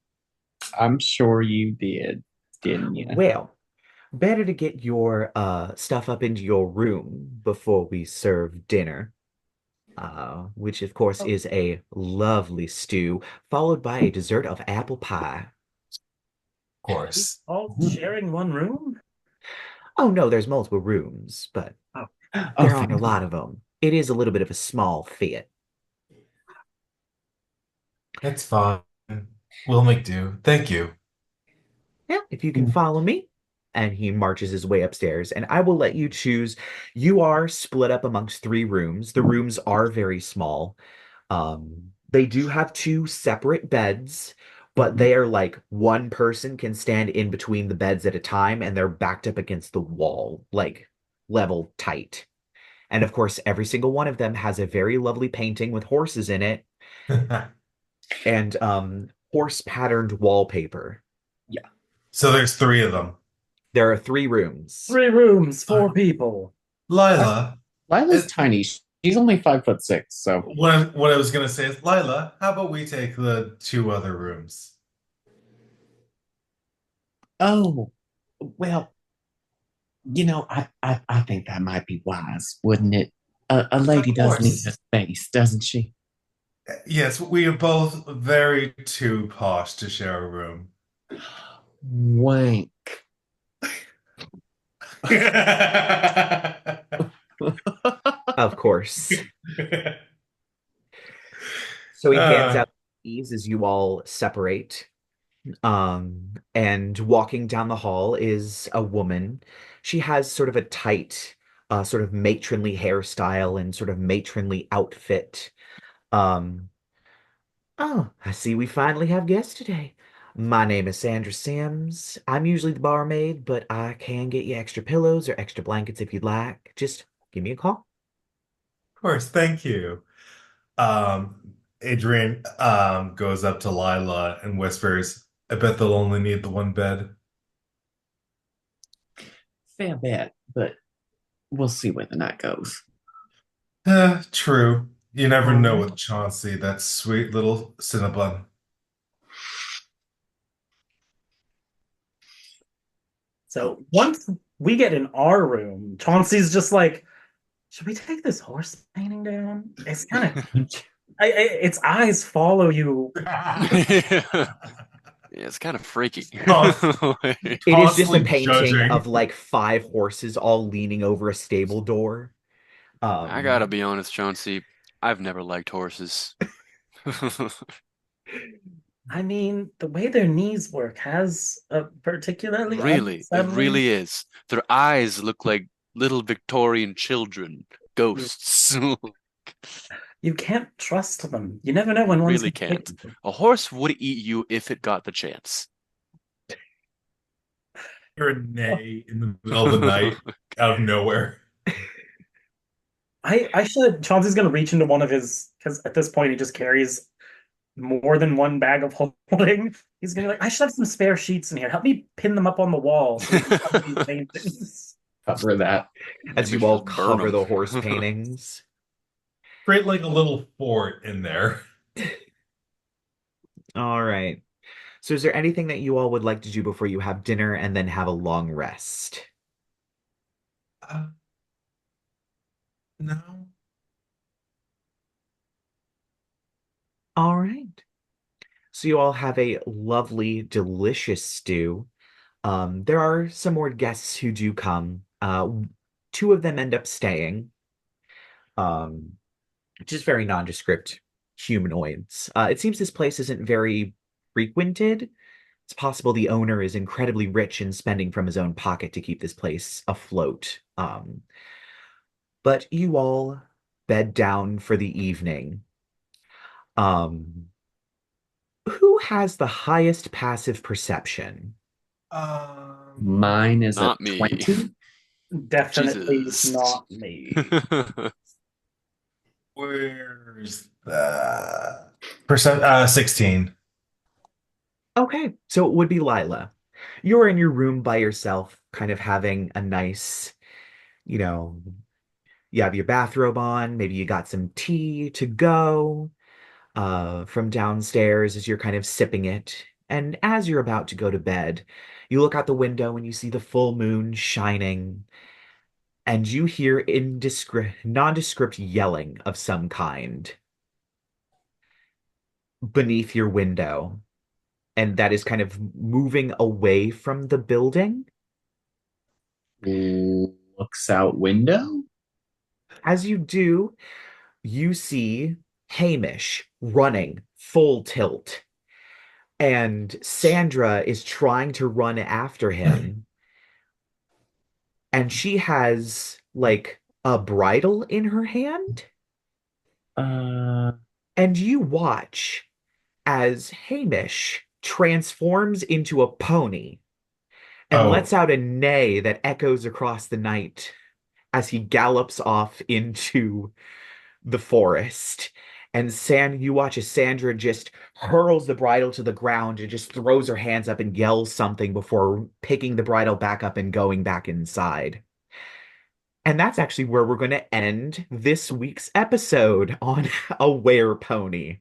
I'm sure you did, didn't you? Well, better to get your stuff up into your room before we serve dinner. Which of course is a lovely stew, followed by a dessert of apple pie. Of course. All sharing one room? Oh no, there's multiple rooms, but Oh. there aren't a lot of them. It is a little bit of a small fit. It's fine. We'll make do. Thank you. Yeah, if you can follow me. And he marches his way upstairs, and I will let you choose. You are split up amongst three rooms. The rooms are very small. They do have two separate beds, but they are like one person can stand in between the beds at a time, and they're backed up against the wall, like level tight. And of course, every single one of them has a very lovely painting with horses in it and horse patterned wallpaper. Yeah. So there's three of them. There are three rooms. 3 rooms, 4 people. Lyla, Lila's tiny. She's only 5'6", so what I was gonna say is, Lyla, how about we take the two other rooms? oh, well, I think that might be wise, wouldn't it? A lady Of does need course. a space, doesn't she? Yes, we are both very too posh to share a room. Wank. Of course. So he hands out keys as you all separate. And walking down the hall is a woman. She has sort of a tight, sort of matronly hairstyle and sort of matronly outfit. Um, oh, I see we finally have guests today. My name is Sandra Sims. I'm usually the barmaid, but I can get you extra pillows or extra blankets if you'd like. Just give me a call. Of course, thank you. Adrien goes up to Lyla and whispers, I bet they'll only need the one bed. Fair bet, but we'll see where the night goes. True. You never All know right. with Chauncey, that sweet little Cinnabon. So once we get in our room, Chauncey's just like, should we take this horse painting down? It's kind of, its eyes follow you. Yeah, it's kind of freaky. It is just a Constantly painting judging. of like five horses all leaning over a stable door. I gotta Um, be honest, Chauncey. I've never liked horses. I mean, the way their knees work has a particularly Really, it unsettling. really is. Their eyes look like little Victorian children, ghosts. You can't trust them. You never know when one's Really going to take can't. them. A horse would eat you if it got the chance. You're a neigh in the middle of the night, out of nowhere. I should. Chauncey's going to reach into one of his, because at this point he just carries more than one bag of holding. He's going to be like, I should have some spare sheets in here. Help me pin them up on the wall so we can cover these paintings. Cover that. as Maybe you all just burn cover them. the horse paintings. Create like a little fort in there. All right. So is there anything that you all would like to do before you have dinner and then have a long rest? Uh, no. All right. So you all have a lovely, delicious stew. There are some more guests who do come. Two of them end up staying. Um, just very nondescript humanoids. It seems this place isn't very frequented. It's possible the owner is incredibly rich and spending from his own pocket to keep this place afloat. But you all bed down for the evening. Um, who has the highest passive perception? Mine is a Not me. 20. Definitely Jesus. not me. Where's the percent? 16. Okay, so it would be Lyla. You're in your room by yourself, kind of having a nice, you know, you have your bathrobe on, maybe you got some tea to go from downstairs as you're kind of sipping it. And as you're about to go to bed, you look out the window and you see the full moon shining, and you hear nondescript yelling of some kind beneath your window. And that is kind of moving away from the building. Looks out window. As you do, you see Hamish running full tilt, and Sandra is trying to run after him, and she has like a bridle in her hand, Uh, and you watch as Hamish transforms into a pony and Oh, lets out a neigh that echoes across the night as he gallops off into the forest. And you watch as Sandra just hurls the bridle to the ground and just throws her hands up and yells something before picking the bridle back up and going back inside. And that's actually where we're going to end this week's episode on a were pony.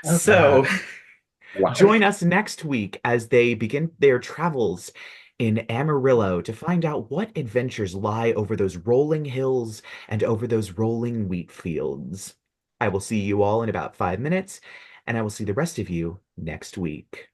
Okay. So wow. join us next week as they begin their travels in Amarillo to find out what adventures lie over those rolling hills and over those rolling wheat fields. I will see you all in about 5 minutes, and I will see the rest of you next week.